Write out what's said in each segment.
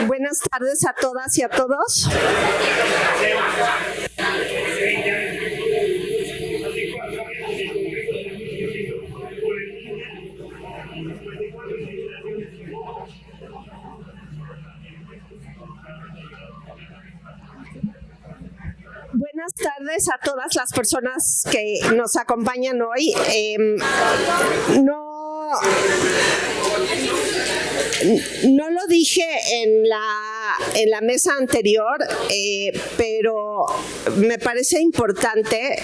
Buenas tardes a todas y a todos. Buenas tardes a todas las personas que nos acompañan hoy. No lo dije en la mesa anterior, pero me parece importante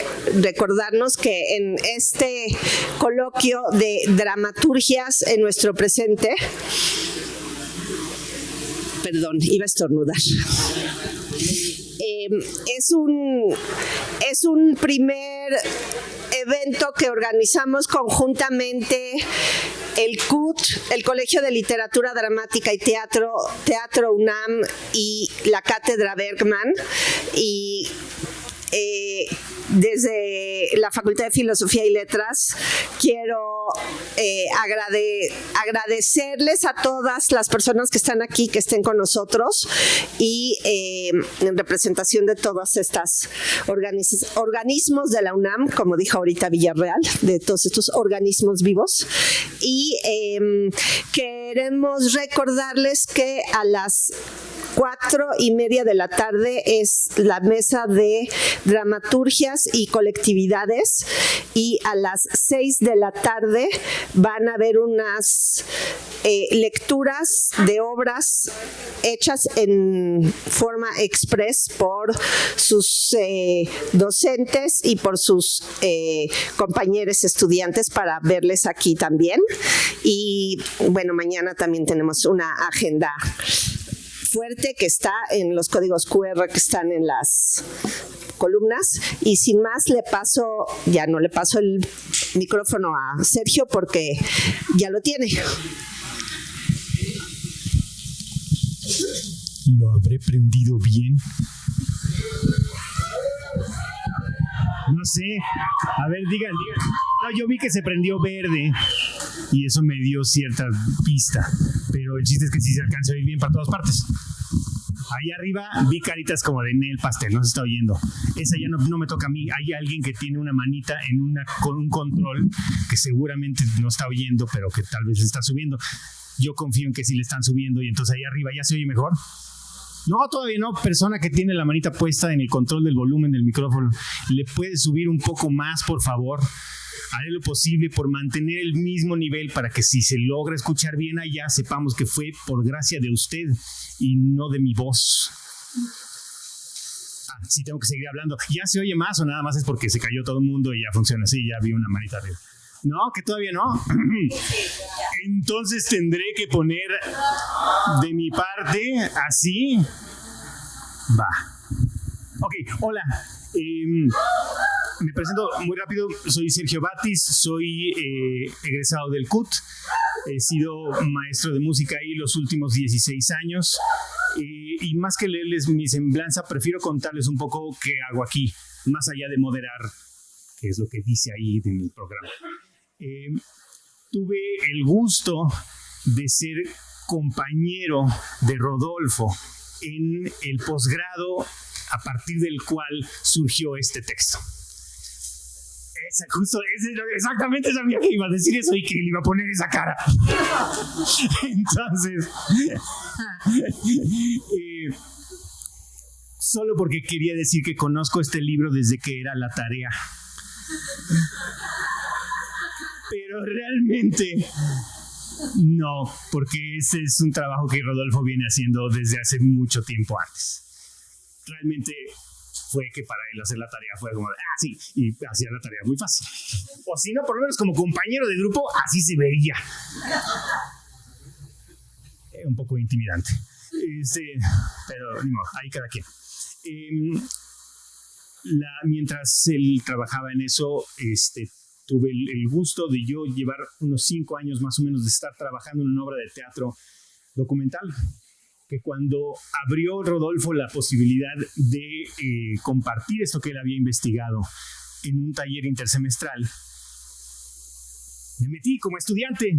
recordarnos que en este coloquio de dramaturgias en nuestro presente, perdón, iba a estornudar. Es un primer evento que organizamos conjuntamente el CUT, el Colegio de Literatura Dramática y Teatro UNAM y la Cátedra Bergman, y desde la Facultad de Filosofía y Letras quiero agradecerles a todas las personas que están aquí, que estén con nosotros, y en representación de todas estas organismos de la UNAM, como dijo ahorita Villarreal, de todos estos organismos vivos, y queremos recordarles que a las 4:30 de la tarde es la mesa de dramaturgias y colectividades, y a las 6 de la tarde van a haber unas lecturas de obras hechas en forma express por sus docentes y por sus compañeros estudiantes, para verles aquí también. Y bueno, mañana también tenemos una agenda fuerte que está en los códigos QR que están en las columnas. Y sin más, ya no le paso el micrófono a Sergio porque ya lo tiene. ¿Lo habré prendido bien? No sé. A ver, digan. No, yo vi que se prendió verde y eso me dio cierta pista. Pero el chiste es que sí se alcanza a oír bien para todas partes. Ahí arriba vi caritas como de Nel Pastel, no se está oyendo. Esa ya no me toca a mí. Hay alguien que tiene una manita con un control que seguramente no está oyendo, pero que tal vez está subiendo. Yo confío en que sí le están subiendo, y entonces ahí arriba ya se oye mejor. No, todavía no. Persona que tiene la manita puesta en el control del volumen del micrófono, ¿le puede subir un poco más, por favor? Haré lo posible por mantener el mismo nivel para que si se logra escuchar bien allá, sepamos que fue por gracia de usted y no de mi voz. Sí, tengo que seguir hablando. ¿Ya se oye más o nada más es porque se cayó todo el mundo y ya funciona así? Ya vi una manita arriba. No, que todavía no. Entonces tendré que poner de mi parte así. Va. Ok, hola. Me presento muy rápido. Soy Sergio Batis, soy egresado del CUT. He sido maestro de música ahí los últimos 16 años. Y más que leerles mi semblanza, prefiero contarles un poco qué hago aquí, más allá de moderar, que es lo que dice ahí de mi programa. Tuve el gusto de ser compañero de Rodolfo en el posgrado a partir del cual surgió este texto. Exactamente sabía que iba a decir eso y que le iba a poner esa cara. Entonces, solo porque quería decir que conozco este libro desde que era la tarea. Pero realmente no, porque ese es un trabajo que Rodolfo viene haciendo desde hace mucho tiempo antes. Realmente fue que para él hacer la tarea fue como, sí, y hacía la tarea muy fácil. O si no, por lo menos como compañero de grupo, así se veía. Un poco intimidante. Pero ni modo, ahí cada quien. Mientras él trabajaba en eso, tuve el gusto de yo llevar unos 5 años más o menos de estar trabajando en una obra de teatro documental, que cuando abrió Rodolfo la posibilidad de compartir esto que él había investigado en un taller intersemestral, me metí como estudiante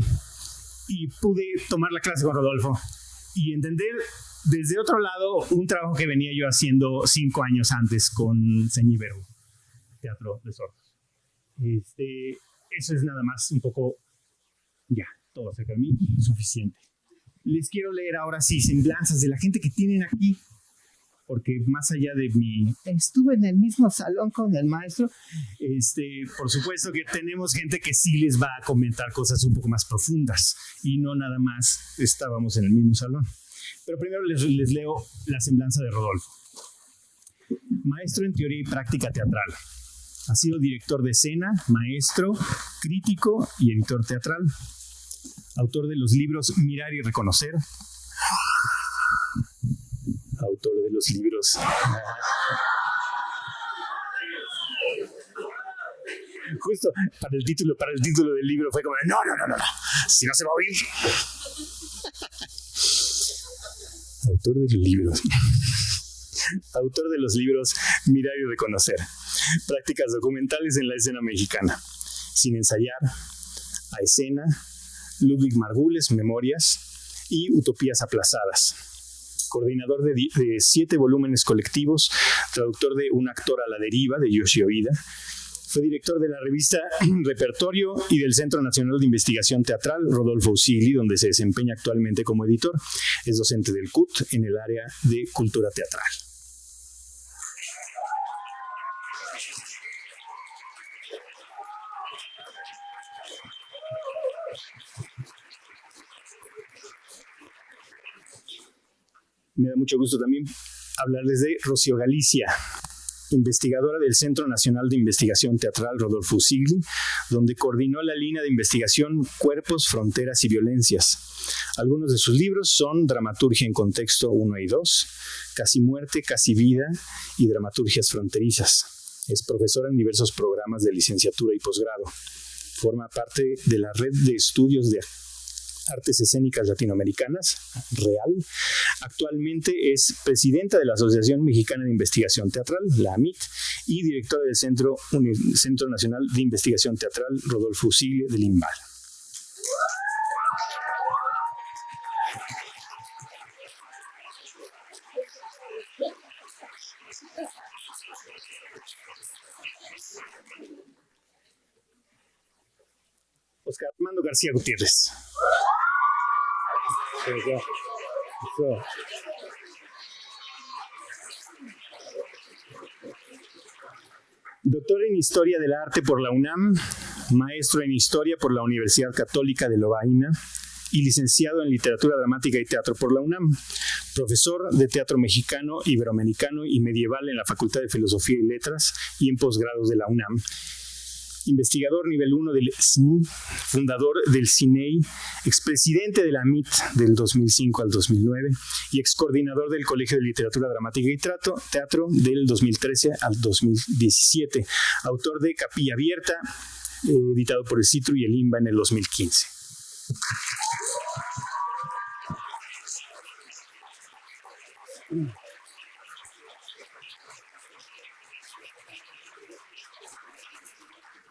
y pude tomar la clase con Rodolfo. y entender desde otro lado un trabajo que venía yo haciendo 5 años antes con Ceñíbero, Teatro de Sordos. Eso es nada más un poco, ya, todo acerca de mí, suficiente. Les quiero leer ahora sí semblanzas de la gente que tienen aquí, porque más allá de mi estuve en el mismo salón con el maestro, por supuesto que tenemos gente que sí les va a comentar cosas un poco más profundas y no nada más estábamos en el mismo salón. Pero primero les leo la semblanza de Rodolfo. Maestro en teoría y práctica teatral. Ha sido director de escena, maestro, crítico y editor teatral. Autor de los libros Mirar y Reconocer. Autor de los libros... Justo para el título del libro fue como, no, si no se va a oír. Autor de los libros. Autor de los libros Mirar y Reconocer. Prácticas documentales en la escena mexicana. Sin ensayar. A escena. Ludwig Margules, Memorias. Y Utopías aplazadas. Coordinador de 7 volúmenes colectivos. Traductor de Un actor a la deriva, de Yoshio Ida. Fue director de la revista Repertorio y del Centro Nacional de Investigación Teatral, Rodolfo Usigli, donde se desempeña actualmente como editor. Es docente del CUT en el área de cultura teatral. Me da mucho gusto también hablarles de Rocío Galicia, investigadora del Centro Nacional de Investigación Teatral Rodolfo Usigli, donde coordinó la línea de investigación Cuerpos, Fronteras y Violencias. Algunos de sus libros son Dramaturgia en Contexto 1 y 2, Casi Muerte, Casi Vida y Dramaturgias Fronterizas. Es profesora en diversos programas de licenciatura y posgrado. Forma parte de la Red de Estudios de Artes Escénicas Latinoamericanas, REAL. Actualmente es presidenta de la Asociación Mexicana de Investigación Teatral, la AMIT, y directora del Centro Nacional de Investigación Teatral Rodolfo Usigli del INVAL. Oscar Armando García Gutiérrez. Doctor en Historia del Arte por la UNAM, maestro en Historia por la Universidad Católica de Lovaina y licenciado en Literatura Dramática y Teatro por la UNAM. Profesor de Teatro Mexicano, Iberoamericano y Medieval en la Facultad de Filosofía y Letras y en posgrados de la UNAM. Investigador nivel 1 del SNI, fundador del CINEI, expresidente de la MIT del 2005 al 2009 y excoordinador del Colegio de Literatura Dramática y Teatro del 2013 al 2017. Autor de Capilla Abierta, editado por el CITRU y el INBA en el 2015.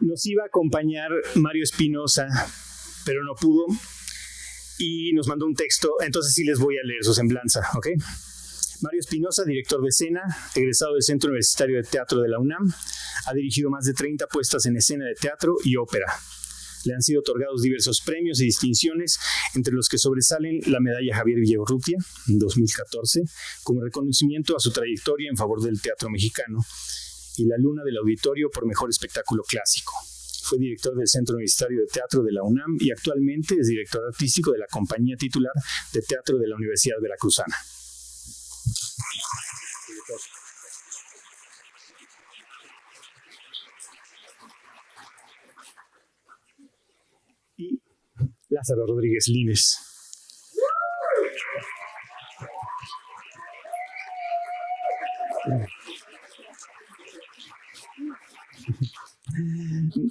Nos iba a acompañar Mario Espinosa, pero no pudo y nos mandó un texto, entonces sí les voy a leer su semblanza, ¿ok? Mario Espinosa, director de escena, egresado del Centro Universitario de Teatro de la UNAM, ha dirigido más de 30 puestas en escena de teatro y ópera. Le han sido otorgados diversos premios y distinciones, entre los que sobresalen la medalla Javier Villaurrutia en 2014, como reconocimiento a su trayectoria en favor del teatro mexicano, y la Luna del Auditorio por Mejor Espectáculo Clásico. Fue director del Centro Universitario de Teatro de la UNAM y actualmente es director artístico de la compañía titular de teatro de la Universidad Veracruzana. Y Lázaro Rodríguez Lines.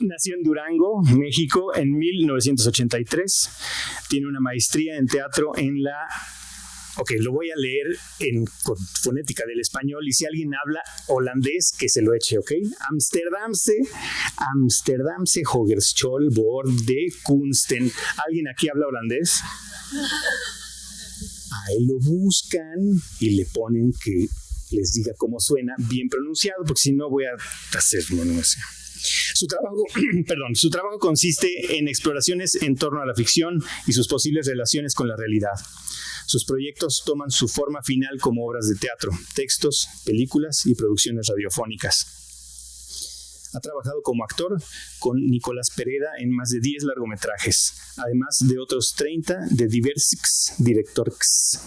Nació en Durango, México, en 1983. Tiene una maestría en teatro en la... Ok, lo voy a leer con fonética del español y si alguien habla holandés, que se lo eche, ¿ok? Amsterdamse Hogeschool voor de Kunsten. ¿Alguien aquí habla holandés? A él lo buscan y le ponen que les diga cómo suena bien pronunciado, porque si no voy a hacer, no sé. Su trabajo consiste en exploraciones en torno a la ficción y sus posibles relaciones con la realidad. Sus proyectos toman su forma final como obras de teatro, textos, películas y producciones radiofónicas. Ha trabajado como actor con Nicolás Pereda en más de 10 largometrajes, además de otros 30 de diversos directores.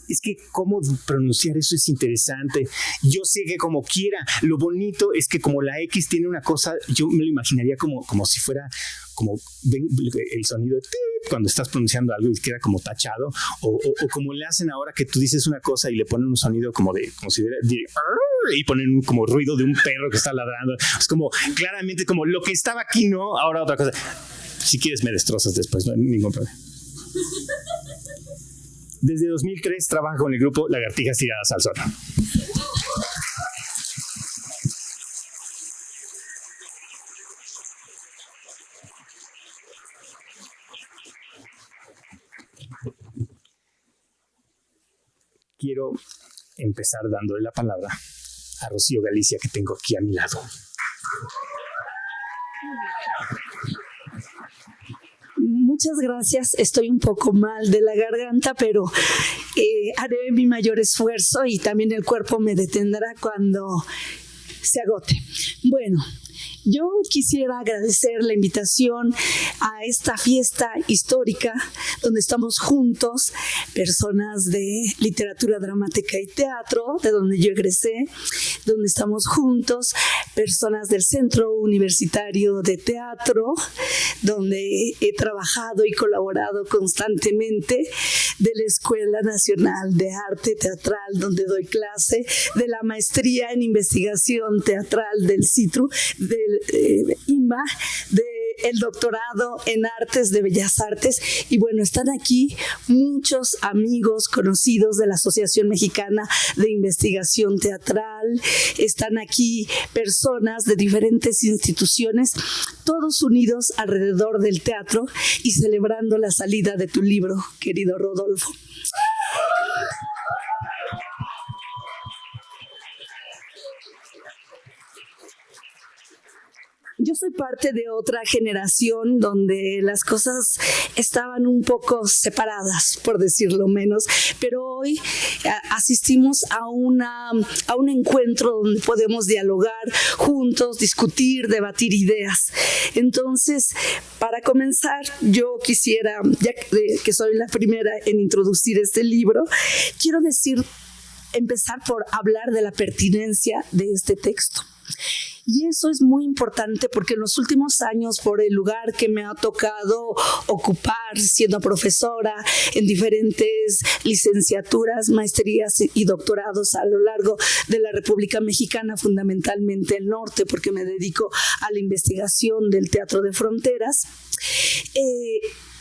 Es que cómo pronunciar eso es interesante. Yo sé que como quiera, lo bonito es que como la X tiene una cosa, yo me lo imaginaría como si fuera como el sonido de cuando estás pronunciando algo y queda como tachado, o como le hacen ahora que tú dices una cosa y le ponen un sonido como si y ponen como ruido de un perro que está ladrando. Es como claramente como lo que estaba aquí, ¿no? Ahora otra cosa. Si quieres me destrozas después, no hay ningún problema. Desde 2003 trabaja con el grupo Lagartijas Tiradas al Sol. Quiero empezar dándole la palabra a Rocío Galicia, que tengo aquí a mi lado. Muchas gracias. Estoy un poco mal de la garganta, pero haré mi mayor esfuerzo y también el cuerpo me detendrá cuando se agote. Bueno, yo quisiera agradecer la invitación a esta fiesta histórica donde estamos juntos, personas de literatura dramática y teatro, de donde yo egresé, donde estamos juntos, personas del Centro Universitario de Teatro, donde he trabajado y colaborado constantemente, de la Escuela Nacional de Arte Teatral, donde doy clase, de la Maestría en Investigación Teatral del CITRU, del IMA, del doctorado en Artes de Bellas Artes. Y bueno, están aquí muchos amigos conocidos de la Asociación Mexicana de Investigación Teatral, están aquí personas de diferentes instituciones, todos unidos alrededor del teatro y celebrando la salida de tu libro, querido Rodolfo. Yo soy parte de otra generación donde las cosas estaban un poco separadas, por decirlo menos, pero hoy asistimos a un encuentro donde podemos dialogar juntos, discutir, debatir ideas. Entonces, para comenzar, yo quisiera, ya que soy la primera en introducir este libro, quiero empezar por hablar de la pertinencia de este texto. Y eso es muy importante porque en los últimos años, por el lugar que me ha tocado ocupar siendo profesora en diferentes licenciaturas, maestrías y doctorados a lo largo de la República Mexicana, fundamentalmente el norte, porque me dedico a la investigación del teatro de fronteras,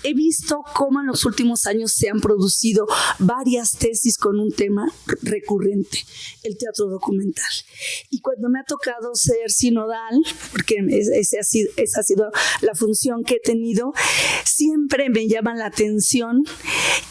he visto cómo en los últimos años se han producido varias tesis con un tema recurrente, el teatro documental. Y cuando me ha tocado ser sinodal, porque esa ha sido la función que he tenido, siempre me llaman la atención,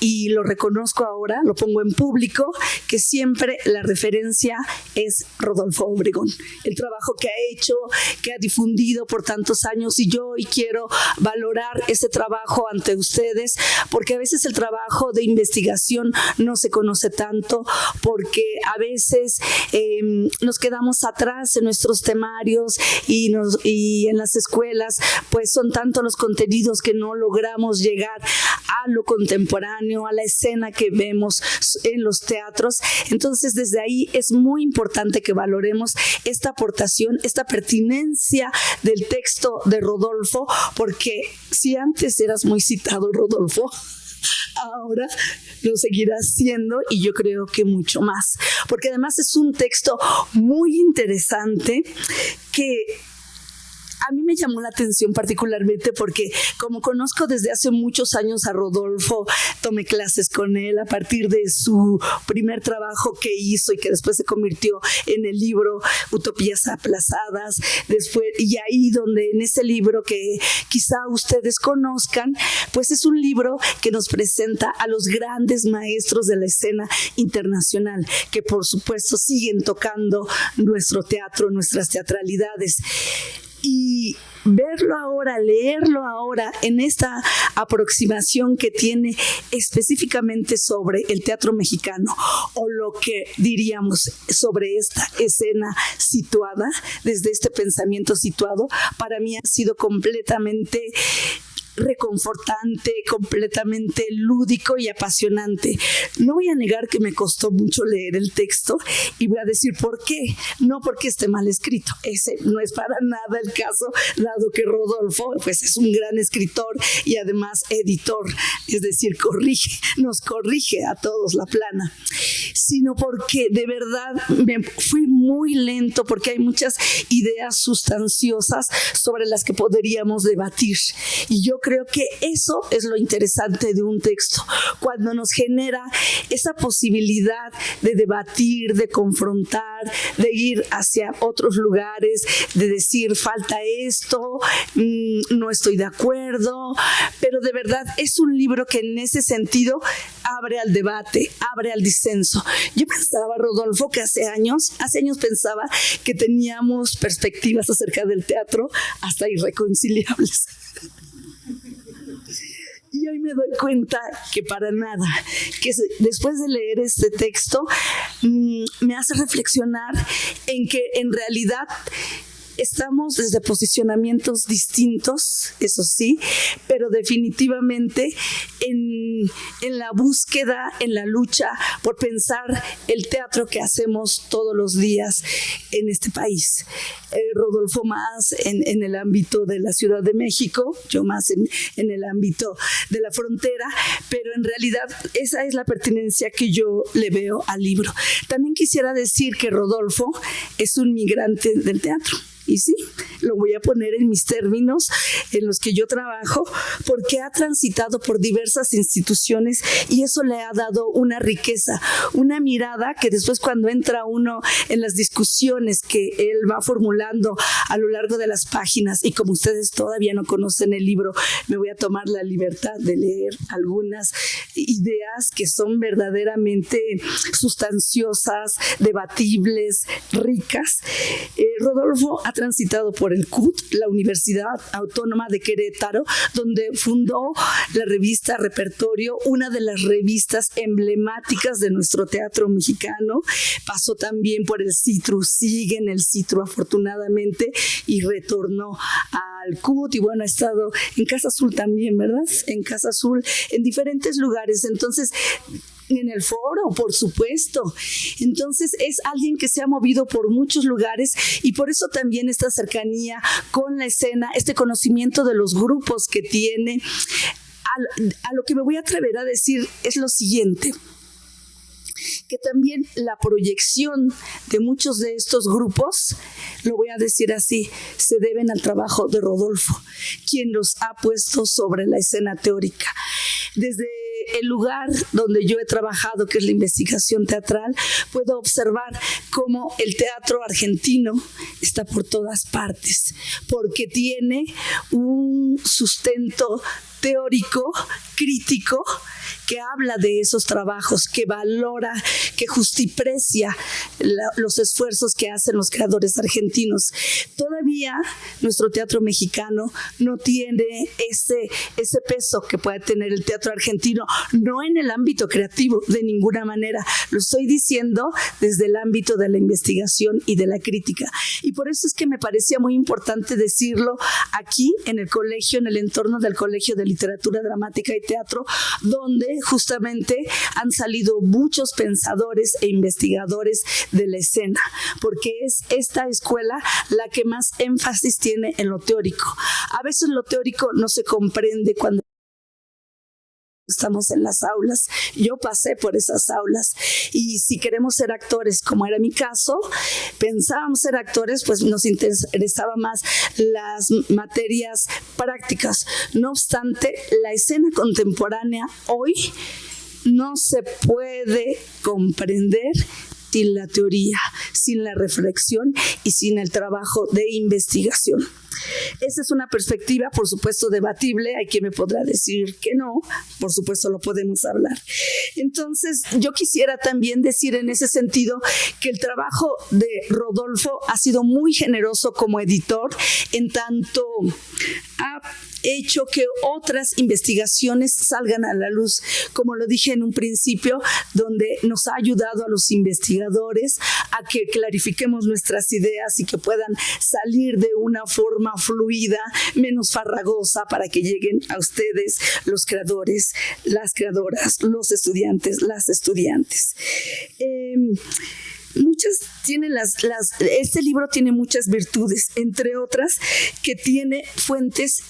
y lo reconozco ahora, lo pongo en público, que siempre la referencia es Rodolfo Obregón, el trabajo que ha hecho, que ha difundido por tantos años, y yo hoy quiero valorar ese trabajo ante ustedes, porque a veces el trabajo de investigación no se conoce tanto, porque a veces nos quedamos atrás en nuestros temarios y en las escuelas, pues son tantos los contenidos que no logramos llegar a lo contemporáneo, a la escena que vemos en los teatros. Entonces, desde ahí es muy importante que valoremos esta aportación, esta pertinencia del texto de Rodolfo, porque si antes eras muy citado, Rodolfo, ahora lo seguirás siendo, y yo creo que mucho más, porque además es un texto muy interesante que a mí me llamó la atención particularmente porque como conozco desde hace muchos años a Rodolfo, tomé clases con él a partir de su primer trabajo que hizo y que después se convirtió en el libro Utopías aplazadas, después, y ahí donde en ese libro que quizá ustedes conozcan, pues es un libro que nos presenta a los grandes maestros de la escena internacional, que por supuesto siguen tocando nuestro teatro, nuestras teatralidades. Y verlo ahora, leerlo ahora en esta aproximación que tiene específicamente sobre el teatro mexicano, o lo que diríamos sobre esta escena situada, desde este pensamiento situado, para mí ha sido completamente reconfortante, completamente lúdico y apasionante. No voy a negar que me costó mucho leer el texto y voy a decir por qué. No porque esté mal escrito, ese no es para nada el caso, dado que Rodolfo pues es un gran escritor y además editor, es decir, nos corrige a todos la plana, sino porque de verdad me fui muy lento, porque hay muchas ideas sustanciosas sobre las que podríamos debatir, y yo creo que eso es lo interesante de un texto, cuando nos genera esa posibilidad de debatir, de confrontar, de ir hacia otros lugares, de decir falta esto, no estoy de acuerdo, pero de verdad es un libro que en ese sentido abre al debate, abre al disenso. Yo pensaba, Rodolfo, que hace años pensaba que teníamos perspectivas acerca del teatro hasta irreconciliables. Y hoy me doy cuenta que para nada, que después de leer este texto me hace reflexionar en que en realidad estamos desde posicionamientos distintos, eso sí, pero definitivamente en la búsqueda, en la lucha por pensar el teatro que hacemos todos los días en este país. Rodolfo más en el ámbito de la Ciudad de México, yo más en el ámbito de la frontera, pero en realidad esa es la pertinencia que yo le veo al libro. También quisiera decir que Rodolfo es un migrante del teatro. Y sí, lo voy a poner en mis términos en los que yo trabajo, porque ha transitado por diversas instituciones y eso le ha dado una riqueza, una mirada que después cuando entra uno en las discusiones que él va formulando a lo largo de las páginas, y como ustedes todavía no conocen el libro, me voy a tomar la libertad de leer algunas ideas que son verdaderamente sustanciosas, debatibles, ricas. Rodolfo ha transitado por el CUT, la Universidad Autónoma de Querétaro, donde fundó la revista Repertorio, una de las revistas emblemáticas de nuestro teatro mexicano. Pasó también por el CITRU, sigue en el CITRU afortunadamente, y retornó al CUT, y bueno, ha estado en Casa Azul también, ¿verdad? En Casa Azul, en diferentes lugares. Entonces, en el foro, por supuesto. Entonces es alguien que se ha movido por muchos lugares y por eso también esta cercanía con la escena, este conocimiento de los grupos que tiene. A lo que me voy a atrever a decir es lo siguiente, que también la proyección de muchos de estos grupos, lo voy a decir así, se deben al trabajo de Rodolfo, quien los ha puesto sobre la escena teórica. Desde el lugar donde yo he trabajado, que es la investigación teatral, puedo observar cómo el teatro argentino está por todas partes, porque tiene un sustento teórico, crítico, que habla de esos trabajos, que valora, que justiprecia los esfuerzos que hacen los creadores argentinos. Todavía nuestro teatro mexicano no tiene ese peso que puede tener el teatro argentino, no en el ámbito creativo, de ninguna manera. Lo estoy diciendo desde el ámbito de la investigación y de la crítica. Y por eso es que me parecía muy importante decirlo aquí en el colegio, en el entorno del Colegio de Literatura Dramática y Teatro, donde justamente han salido muchos pensadores e investigadores de la escena, porque es esta escuela la que más énfasis tiene en lo teórico. A veces lo teórico no se comprende cuando estamos en las aulas. Yo pasé por esas aulas y si queremos ser actores, como era mi caso, pensábamos ser actores, pues nos interesaba más las materias prácticas. No obstante, la escena contemporánea hoy no se puede comprender sin la teoría, sin la reflexión y sin el trabajo de investigación. Esa es una perspectiva, por supuesto, debatible. Hay quien me podrá decir que no, por supuesto lo podemos hablar. Entonces, yo quisiera también decir en ese sentido que el trabajo de Rodolfo ha sido muy generoso como editor, en tanto ha hecho que otras investigaciones salgan a la luz, como lo dije en un principio, donde nos ha ayudado a los investigadores a que clarifiquemos nuestras ideas y que puedan salir de una forma fluida, menos farragosa, para que lleguen a ustedes, los creadores, las creadoras, los estudiantes, las estudiantes. Este libro tiene muchas virtudes, entre otras que tiene fuentes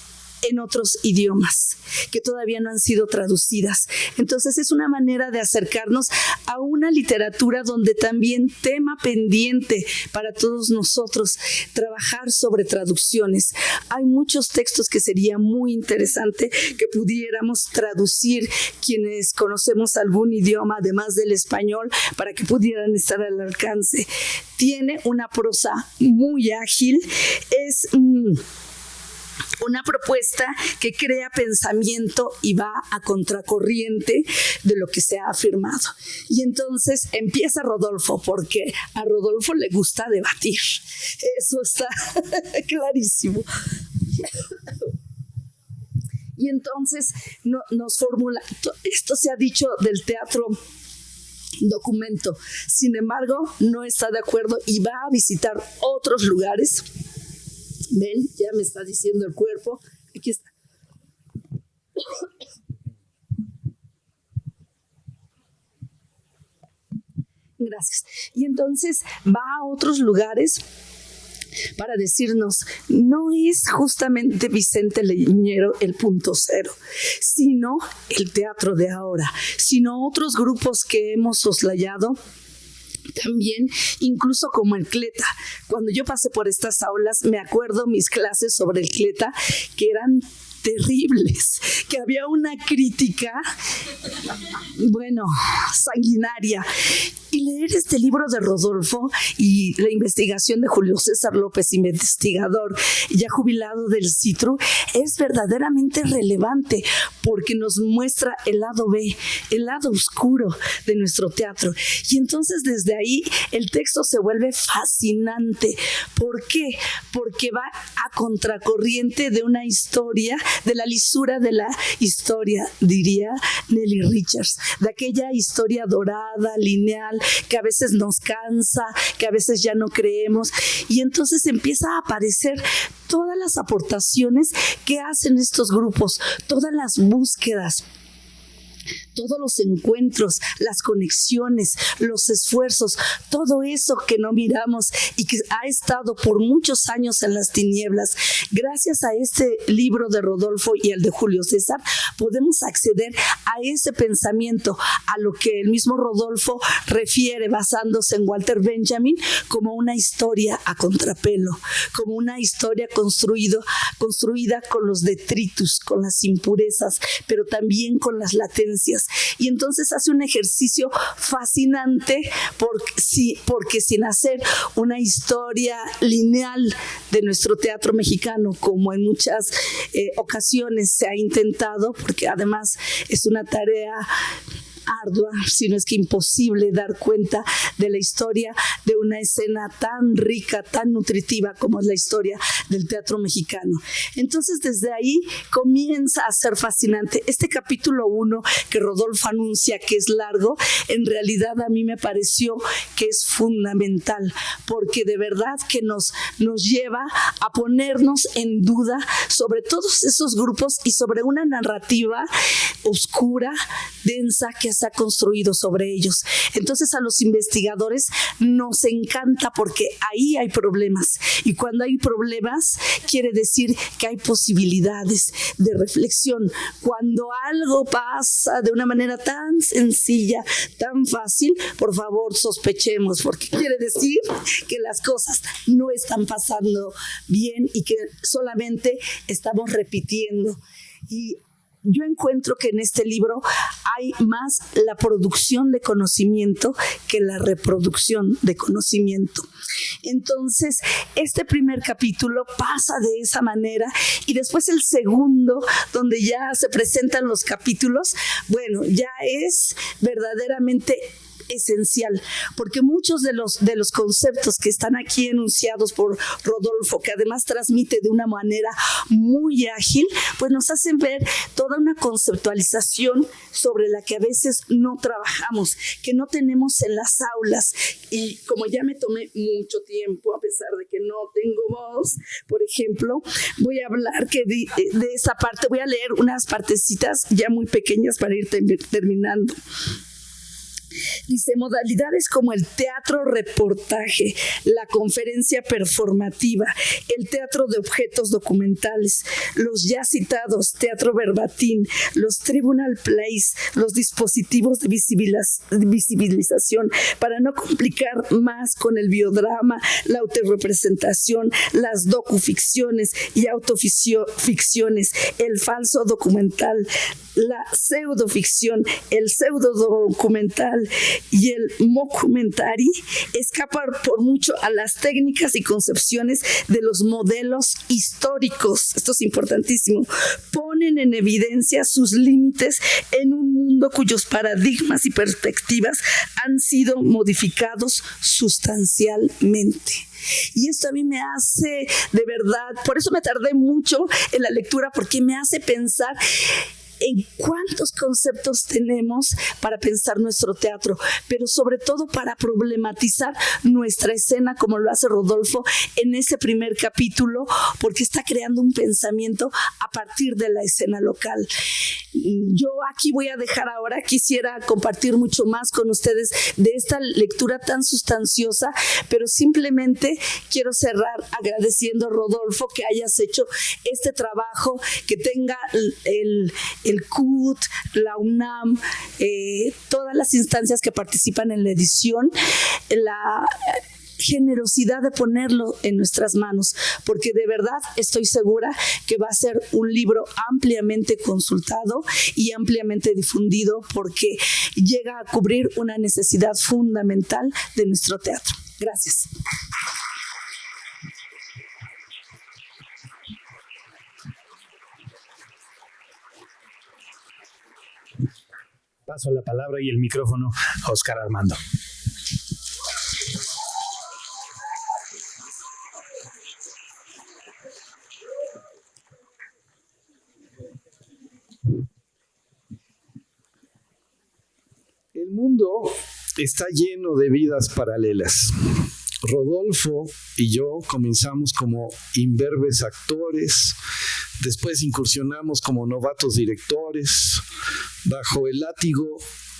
en otros idiomas que todavía no han sido traducidas. Entonces es una manera de acercarnos a una literatura donde también tema pendiente para todos nosotros, trabajar sobre traducciones. Hay muchos textos que sería muy interesante que pudiéramos traducir quienes conocemos algún idioma además del español para que pudieran estar al alcance. Tiene una prosa muy ágil, es una propuesta que crea pensamiento y va a contracorriente de lo que se ha afirmado. Y entonces empieza Rodolfo, porque a Rodolfo le gusta debatir. Eso está clarísimo. Y entonces nos formula, esto se ha dicho del teatro documento, sin embargo no está de acuerdo y va a visitar otros lugares. Ven, ya me está diciendo el cuerpo. Aquí está. Gracias. Y entonces va a otros lugares para decirnos, no es justamente Vicente Leñero el punto cero, sino el teatro de ahora, sino otros grupos que hemos soslayado también, incluso como el Cleta. Cuando yo pasé por estas aulas, me acuerdo mis clases sobre el Cleta, que eran terribles, que había una crítica, bueno, sanguinaria. Y leer este libro de Rodolfo y la investigación de Julio César López, investigador ya jubilado del CITRU, es verdaderamente relevante porque nos muestra el lado B, el lado oscuro de nuestro teatro. Y entonces desde ahí el texto se vuelve fascinante. ¿Por qué? Porque va a contracorriente de una historia, de la lisura de la historia, diría Nelly Richards, de aquella historia dorada, lineal, que a veces nos cansa, que a veces ya no creemos, y entonces empieza a aparecer todas las aportaciones que hacen estos grupos, todas las búsquedas, todos los encuentros, las conexiones, los esfuerzos, todo eso que no miramos y que ha estado por muchos años en las tinieblas. Gracias a este libro de Rodolfo y el de Julio César, podemos acceder a ese pensamiento, a lo que el mismo Rodolfo refiere basándose en Walter Benjamin como una historia a contrapelo, como una historia construida con los detritus, con las impurezas, pero también con las latencias. Y entonces hace un ejercicio fascinante porque sin hacer una historia lineal de nuestro teatro mexicano, como en muchas ocasiones se ha intentado, porque además es una tarea ardua, si no es que imposible, dar cuenta de la historia de una escena tan rica, tan nutritiva como es la historia del teatro mexicano. Entonces desde ahí comienza a ser fascinante. Este capítulo 1 que Rodolfo anuncia que es largo, en realidad a mí me pareció que es fundamental, porque de verdad que nos lleva a ponernos en duda sobre todos esos grupos y sobre una narrativa oscura, densa, que ha se ha construido sobre ellos. Entonces a los investigadores nos encanta porque ahí hay problemas, y cuando hay problemas quiere decir que hay posibilidades de reflexión. Cuando algo pasa de una manera tan sencilla, tan fácil, por favor sospechemos, porque quiere decir que las cosas no están pasando bien y que solamente estamos repitiendo. Y yo encuentro que en este libro hay más la producción de conocimiento que la reproducción de conocimiento. Entonces, este primer capítulo pasa de esa manera, y después el segundo, donde ya se presentan los capítulos, bueno, ya es verdaderamente esencial, porque muchos de los conceptos que están aquí enunciados por Rodolfo, que además transmite de una manera muy ágil, pues nos hacen ver toda una conceptualización sobre la que a veces no trabajamos, que no tenemos en las aulas. Y como ya me tomé mucho tiempo, a pesar de que no tengo voz, por ejemplo, voy a hablar de esa parte, voy a leer unas partecitas ya muy pequeñas para ir terminando. Dice: modalidades como el teatro reportaje, la conferencia performativa, el teatro de objetos documentales, los ya citados teatro verbatim, los tribunal plays, los dispositivos de visibilización, para no complicar más con el biodrama, la autorrepresentación, las docuficciones y autoficciones, el falso documental, la pseudoficción, el pseudodocumental y el mockumentary, escapan por mucho a las técnicas y concepciones de los modelos históricos. Esto es importantísimo. Ponen en evidencia sus límites en un mundo cuyos paradigmas y perspectivas han sido modificados sustancialmente. Y esto a mí me hace, de verdad, por eso me tardé mucho en la lectura, porque me hace pensar en cuántos conceptos tenemos para pensar nuestro teatro, pero sobre todo para problematizar nuestra escena, como lo hace Rodolfo en ese primer capítulo, porque está creando un pensamiento a partir de la escena local. Yo aquí voy a dejar ahora, quisiera compartir mucho más con ustedes de esta lectura tan sustanciosa, pero simplemente quiero cerrar agradeciendo, Rodolfo, que hayas hecho este trabajo, que tenga el CUT, la UNAM, todas las instancias que participan en la edición, la generosidad de ponerlo en nuestras manos, porque de verdad estoy segura que va a ser un libro ampliamente consultado y ampliamente difundido, porque llega a cubrir una necesidad fundamental de nuestro teatro. Gracias. Paso la palabra y el micrófono a Óscar Armando. El mundo está lleno de vidas paralelas. Rodolfo y yo comenzamos como imberbes actores, después incursionamos como novatos directores, bajo el látigo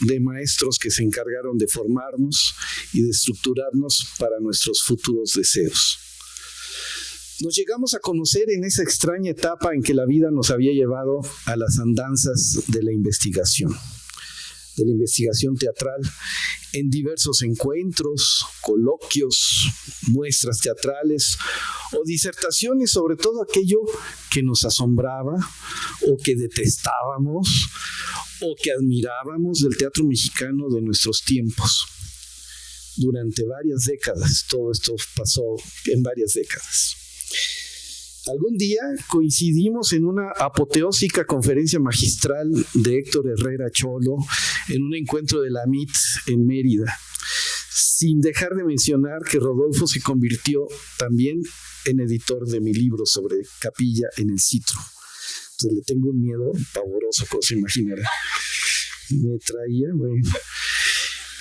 de maestros que se encargaron de formarnos y de estructurarnos para nuestros futuros deseos. Nos llegamos a conocer en esa extraña etapa en que la vida nos había llevado a las andanzas de la investigación teatral, en diversos encuentros, coloquios, muestras teatrales o disertaciones sobre todo aquello que nos asombraba o que detestábamos o que admirábamos del teatro mexicano de nuestros tiempos. Durante varias décadas, todo esto pasó en varias décadas. Algún día coincidimos en una apoteósica conferencia magistral de Héctor Herrera Cholo en un encuentro de la MIT en Mérida, sin dejar de mencionar que Rodolfo se convirtió también en editor de mi libro sobre Capilla en el Citro. Entonces le tengo un miedo pavoroso, como se imaginará. Me traía, bueno.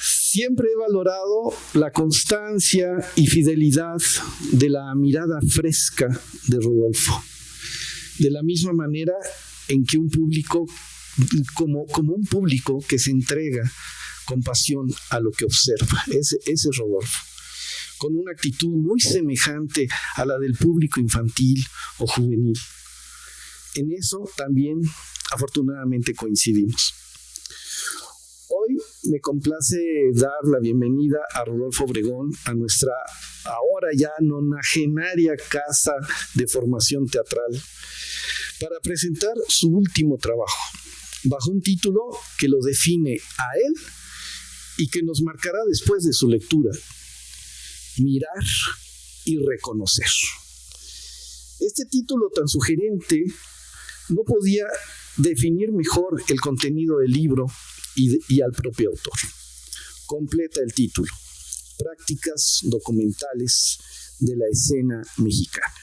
Siempre he valorado la constancia y fidelidad de la mirada fresca de Rodolfo, de la misma manera en que un público como un público que se entrega con pasión a lo que observa. Ese es Rodolfo, con una actitud muy semejante a la del público infantil o juvenil. En eso también, afortunadamente, coincidimos. Hoy me complace dar la bienvenida a Rodolfo Obregón, a nuestra ahora ya nonagenaria casa de formación teatral, para presentar su último trabajo, bajo un título que lo define a él y que nos marcará después de su lectura: Mirar y reconocer. Este título tan sugerente no podía definir mejor el contenido del libro y al propio autor. Completa el título: Prácticas documentales de la escena mexicana.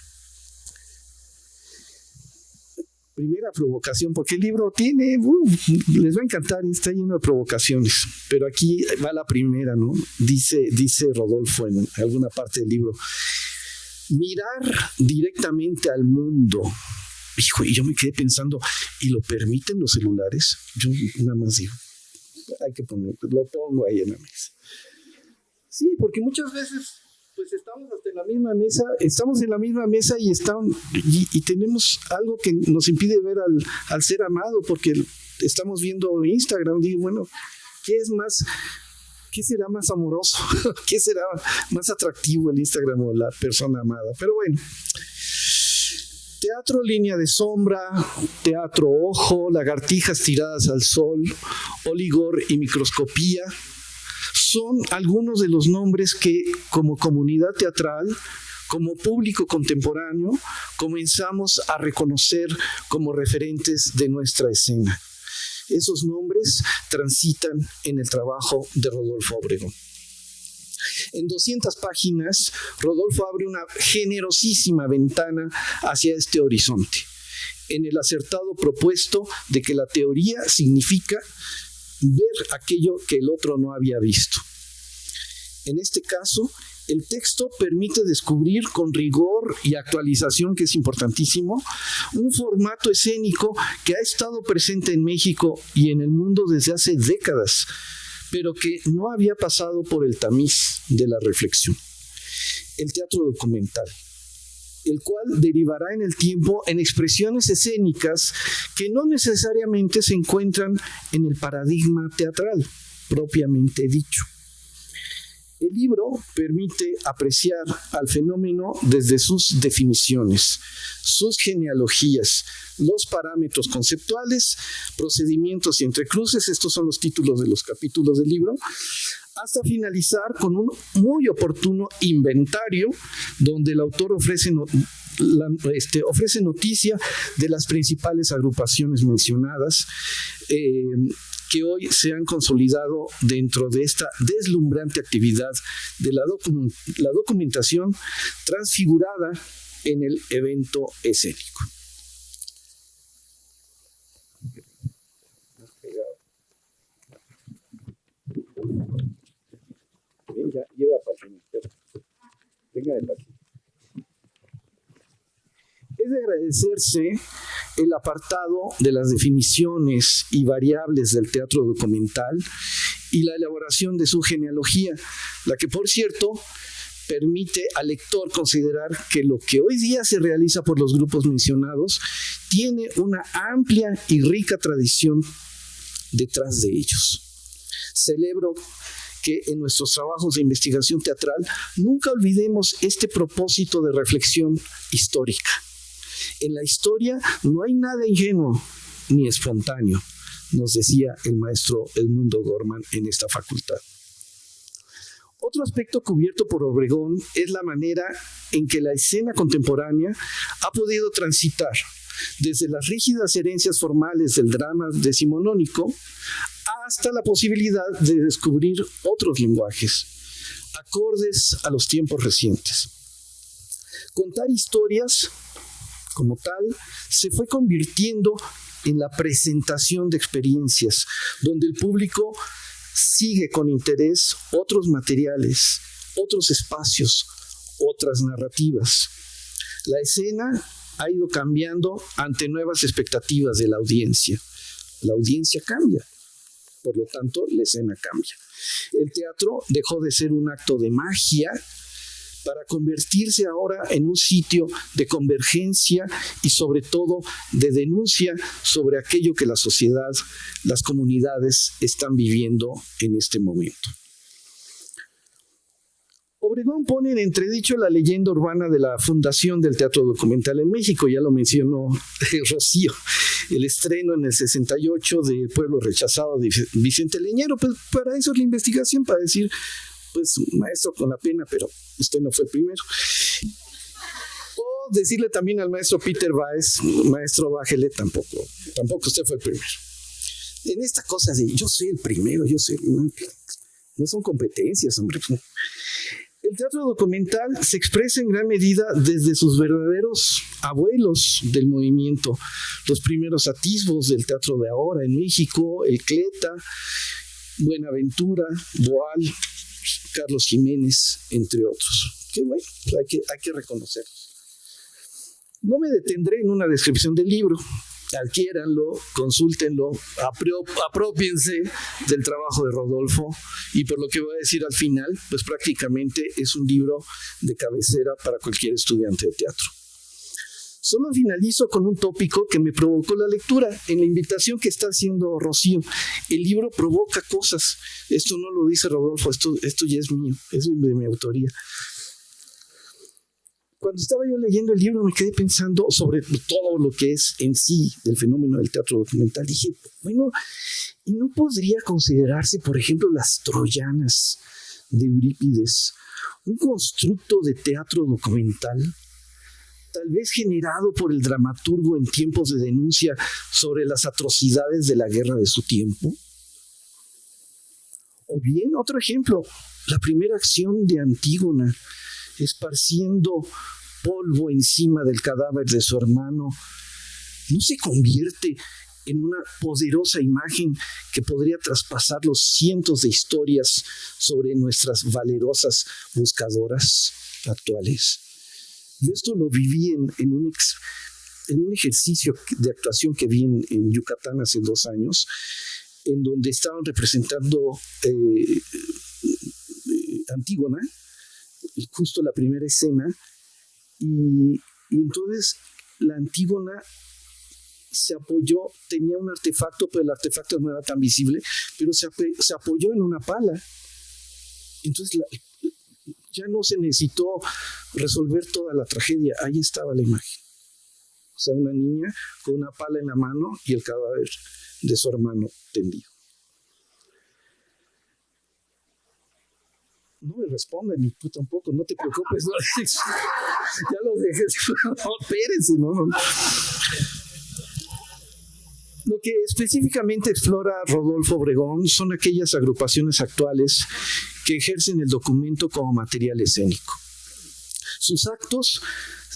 Primera provocación, porque el libro tiene, les va a encantar, está lleno de provocaciones, pero aquí va la primera, ¿no? Dice Rodolfo en alguna parte del libro: mirar directamente al mundo. Hijo, y yo me quedé pensando, ¿y lo permiten los celulares? Yo nada más digo, hay que ponerlo, lo pongo ahí en la mesa. Sí, porque muchas veces pues estamos hasta en la misma mesa, estamos en la misma mesa y tenemos algo que nos impide ver al ser amado, porque estamos viendo Instagram. Digo, bueno, ¿qué será más amoroso? ¿Qué será más atractivo, el Instagram o la persona amada? Pero bueno, teatro línea de sombra, teatro ojo, lagartijas tiradas al sol, oligor y microscopía son algunos de los nombres que, como comunidad teatral, como público contemporáneo, comenzamos a reconocer como referentes de nuestra escena. Esos nombres transitan en el trabajo de Rodolfo Obregón. En 200 páginas, Rodolfo abre una generosísima ventana hacia este horizonte, en el acertado propuesto de que la teoría significa ver aquello que el otro no había visto. En este caso, el texto permite descubrir con rigor y actualización, que es importantísimo, un formato escénico que ha estado presente en México y en el mundo desde hace décadas, pero que no había pasado por el tamiz de la reflexión: el teatro documental, el cual derivará en el tiempo en expresiones escénicas que no necesariamente se encuentran en el paradigma teatral propiamente dicho. El libro permite apreciar al fenómeno desde sus definiciones, sus genealogías, los parámetros conceptuales, procedimientos y entrecruces, estos son los títulos de los capítulos del libro, hasta finalizar con un muy oportuno inventario donde el autor ofrece noticia de las principales agrupaciones mencionadas, que hoy se han consolidado dentro de esta deslumbrante actividad de la documentación transfigurada en el evento escénico. Venga, lleva página. Venga de página. Es de agradecerse el apartado de las definiciones y variables del teatro documental y la elaboración de su genealogía, la que, por cierto, permite al lector considerar que lo que hoy día se realiza por los grupos mencionados tiene una amplia y rica tradición detrás de ellos. Celebro que en nuestros trabajos de investigación teatral nunca olvidemos este propósito de reflexión histórica. En la historia no hay nada ingenuo ni espontáneo, nos decía el maestro Edmundo Gorman en esta facultad. Otro aspecto cubierto por Obregón es la manera en que la escena contemporánea ha podido transitar desde las rígidas herencias formales del drama decimonónico hasta la posibilidad de descubrir otros lenguajes, acordes a los tiempos recientes. Contar historias, como tal, se fue convirtiendo en la presentación de experiencias, donde el público sigue con interés otros materiales, otros espacios, otras narrativas. La escena ha ido cambiando ante nuevas expectativas de la audiencia. la audiencia cambia. Por lo tanto, la escena cambia. El teatro dejó de ser un acto de magia para convertirse ahora en un sitio de convergencia y sobre todo de denuncia sobre aquello que la sociedad, las comunidades están viviendo en este momento. Obregón pone en entredicho la leyenda urbana de la fundación del teatro documental en México, ya lo mencionó Rocío, el estreno en el 68 de El pueblo rechazado de Vicente Leñero. Pues para eso es la investigación, para decir, pues maestro, con la pena, pero usted no fue el primero. O decirle también al maestro Peter Baez, maestro, bájele, tampoco usted fue el primero. En esta cosa de yo soy el primero, no son competencias, hombre. El teatro documental se expresa en gran medida desde sus verdaderos abuelos del movimiento, los primeros atisbos del teatro de ahora en México, el Cleta, Buenaventura, Boal, Carlos Jiménez, entre otros. Qué bueno, hay que reconocerlos. No me detendré en una descripción del libro. Adquiéranlo, consúltenlo, apropiense del trabajo de Rodolfo, y por lo que voy a decir al final, pues prácticamente es un libro de cabecera para cualquier estudiante de teatro. Solo finalizo con un tópico que me provocó la lectura. En la invitación que está haciendo Rocío, el libro provoca cosas. Esto no lo dice Rodolfo, esto ya es mío, es de mi autoría. Cuando estaba yo leyendo el libro me quedé pensando sobre todo lo que es en sí del fenómeno del teatro documental. Dije, bueno, ¿y no podría considerarse, por ejemplo, las Troyanas de Eurípides un constructo de teatro documental? Tal vez generado por el dramaturgo en tiempos de denuncia sobre las atrocidades de la guerra de su tiempo. O bien, otro ejemplo, la primera acción de Antígona, esparciendo polvo encima del cadáver de su hermano, ¿no se convierte en una poderosa imagen que podría traspasar los cientos de historias sobre nuestras valerosas buscadoras actuales? Yo esto lo viví en un ejercicio de actuación que vi en Yucatán hace 2 años, en donde estaban representando Antígona, justo la primera escena, y entonces la Antígona se apoyó, tenía un artefacto, pero el artefacto no era tan visible, pero se apoyó en una pala. Entonces ya no se necesitó resolver toda la tragedia, ahí estaba la imagen. O sea, una niña con una pala en la mano y el cadáver de su hermano tendido. No me responden, ni tú tampoco, no te preocupes. No, ya lo dejé. No, espérense, no. Lo que específicamente explora Rodolfo Obregón son aquellas agrupaciones actuales que ejercen el documento como material escénico. Sus actos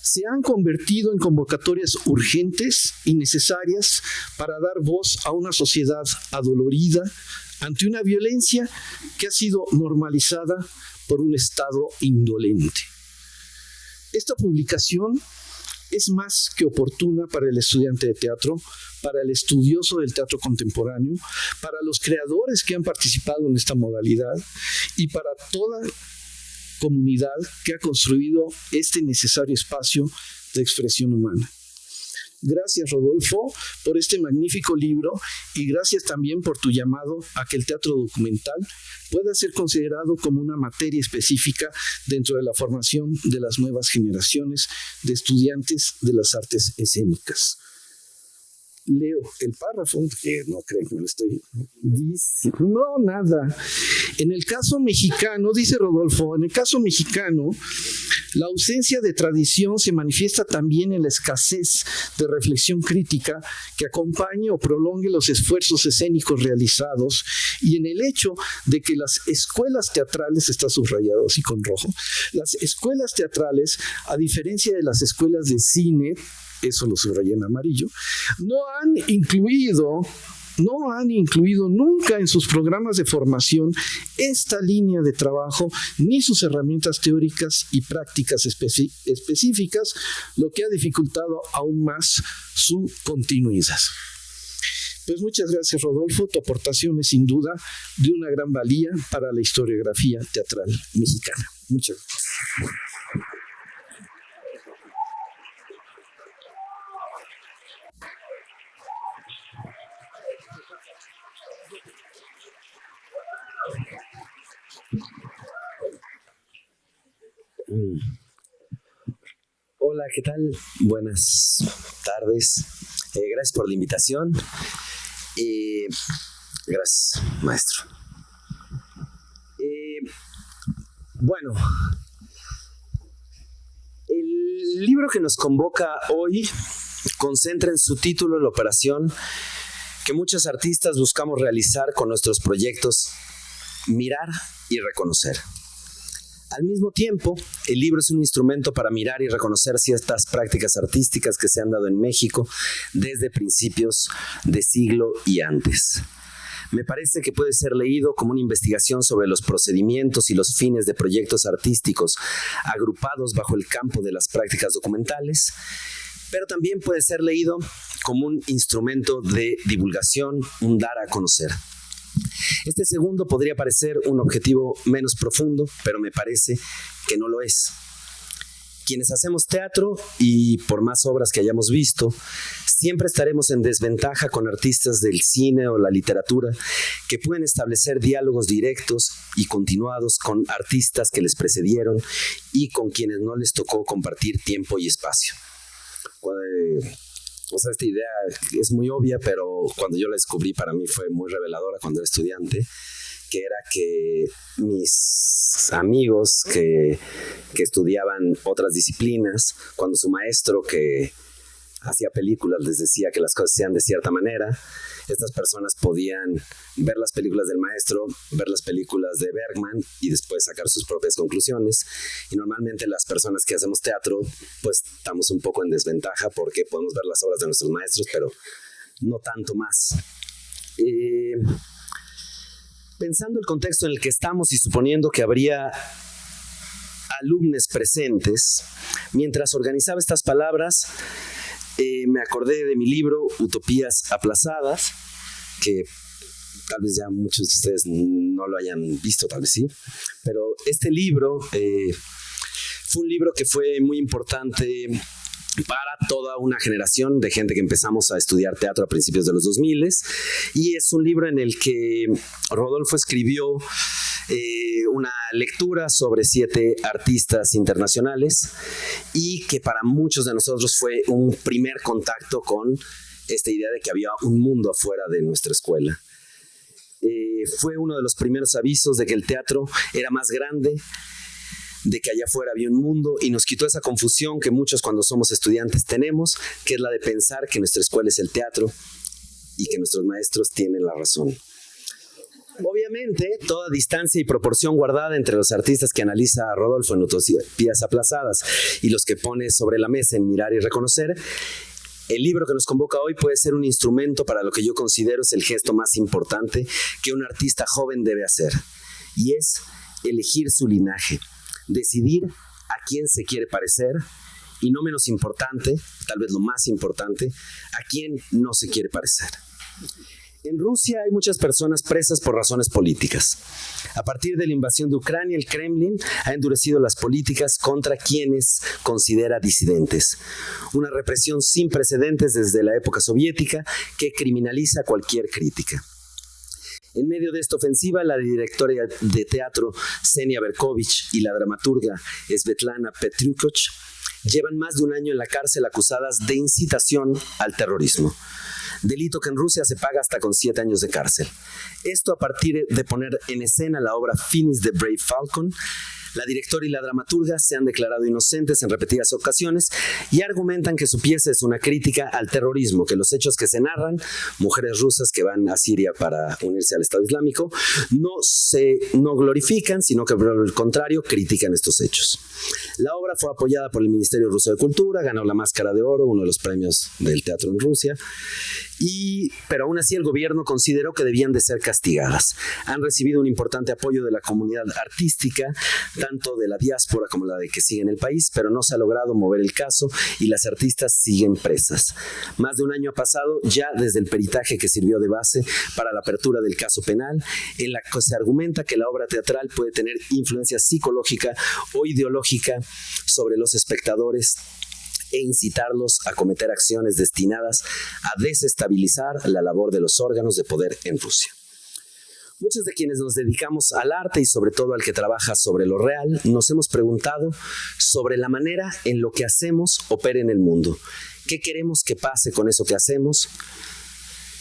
se han convertido en convocatorias urgentes y necesarias para dar voz a una sociedad adolorida ante una violencia que ha sido normalizada por un Estado indolente. Esta publicación es más que oportuna para el estudiante de teatro, para el estudioso del teatro contemporáneo, para los creadores que han participado en esta modalidad y para toda comunidad que ha construido este necesario espacio de expresión humana. Gracias, Rodolfo, por este magnífico libro, y gracias también por tu llamado a que el teatro documental pueda ser considerado como una materia específica dentro de la formación de las nuevas generaciones de estudiantes de las artes escénicas. Leo el párrafo, que no creen que me lo estoy diciendo. No, nada. En el caso mexicano, dice Rodolfo, en el caso mexicano, la ausencia de tradición se manifiesta también en la escasez de reflexión crítica que acompañe o prolongue los esfuerzos escénicos realizados, y en el hecho de que las escuelas teatrales, está subrayado así con rojo, las escuelas teatrales, a diferencia de las escuelas de cine, eso lo subrayé en amarillo, no han incluido nunca en sus programas de formación esta línea de trabajo, ni sus herramientas teóricas y prácticas específicas, lo que ha dificultado aún más su continuidad. Pues muchas gracias, Rodolfo. Tu aportación es sin duda de una gran valía para la historiografía teatral mexicana. Muchas gracias. Hola, ¿qué tal? Buenas tardes. Gracias por la invitación. Gracias, maestro. Bueno, el libro que nos convoca hoy concentra en su título la operación que muchos artistas buscamos realizar con nuestros proyectos: mirar y reconocer. Al mismo tiempo, el libro es un instrumento para mirar y reconocer ciertas prácticas artísticas que se han dado en México desde principios de siglo y antes. Me parece que puede ser leído como una investigación sobre los procedimientos y los fines de proyectos artísticos agrupados bajo el campo de las prácticas documentales, pero también puede ser leído como un instrumento de divulgación, un dar a conocer. Este segundo podría parecer un objetivo menos profundo, pero me parece que no lo es. Quienes hacemos teatro, y por más obras que hayamos visto, siempre estaremos en desventaja con artistas del cine o la literatura que pueden establecer diálogos directos y continuados con artistas que les precedieron y con quienes no les tocó compartir tiempo y espacio. O sea, esta idea es muy obvia, pero cuando yo la descubrí para mí fue muy reveladora cuando era estudiante, que era que mis amigos que estudiaban otras disciplinas, cuando su maestro que hacía películas les decía que las cosas sean de cierta manera, estas personas podían ver las películas del maestro, ver las películas de Bergman y después sacar sus propias conclusiones. Y normalmente las personas que hacemos teatro, pues estamos un poco en desventaja porque podemos ver las obras de nuestros maestros, pero no tanto más. Pensando el contexto en el que estamos y suponiendo que habría alumnos presentes, mientras organizaba estas palabras, me acordé de mi libro Utopías aplazadas, que tal vez ya muchos de ustedes no lo hayan visto, tal vez sí, pero este libro fue un libro que fue muy importante para toda una generación de gente que empezamos a estudiar teatro a principios de los 2000, y es un libro en el que Rodolfo escribió una lectura sobre 7 artistas internacionales y que para muchos de nosotros fue un primer contacto con esta idea de que había un mundo afuera de nuestra escuela. Fue uno de los primeros avisos de que el teatro era más grande, de que allá afuera había un mundo, y nos quitó esa confusión que muchos cuando somos estudiantes tenemos, que es la de pensar que nuestra escuela es el teatro y que nuestros maestros tienen la razón. Obviamente, toda distancia y proporción guardada entre los artistas que analiza Rodolfo en Utopías aplazadas y los que pone sobre la mesa en Mirar y Reconocer, el libro que nos convoca hoy puede ser un instrumento para lo que yo considero es el gesto más importante que un artista joven debe hacer, y es elegir su linaje, decidir a quién se quiere parecer y, no menos importante, tal vez lo más importante, a quién no se quiere parecer. En Rusia hay muchas personas presas por razones políticas. A partir de la invasión de Ucrania, el Kremlin ha endurecido las políticas contra quienes considera disidentes. Una represión sin precedentes desde la época soviética que criminaliza cualquier crítica. En medio de esta ofensiva, la directora de teatro Xenia Berkovich y la dramaturga Svetlana Petrukoch llevan más de un año en la cárcel acusadas de incitación al terrorismo, delito que en Rusia se paga hasta con 7 años de cárcel. Esto a partir de poner en escena la obra Finis de Brave Falcon. La directora y la dramaturga se han declarado inocentes en repetidas ocasiones y argumentan que su pieza es una crítica al terrorismo, que los hechos que se narran, mujeres rusas que van a Siria para unirse al Estado Islámico, no glorifican, sino que por el contrario critican estos hechos. La obra fue apoyada por el Ministerio Ruso de Cultura, ganó la Máscara de Oro, uno de los premios del teatro en Rusia, pero aún así el gobierno consideró que debían de ser castigadas. Han recibido un importante apoyo de la comunidad artística, tanto de la diáspora como la de que sigue en el país, pero no se ha logrado mover el caso y las artistas siguen presas. Más de un año ha pasado ya desde el peritaje que sirvió de base para la apertura del caso penal, en la que se argumenta que la obra teatral puede tener influencia psicológica o ideológica sobre los espectadores e incitarlos a cometer acciones destinadas a desestabilizar la labor de los órganos de poder en Rusia. Muchos de quienes nos dedicamos al arte y sobre todo al que trabaja sobre lo real, nos hemos preguntado sobre la manera en lo que hacemos opera en el mundo. ¿Qué queremos que pase con eso que hacemos?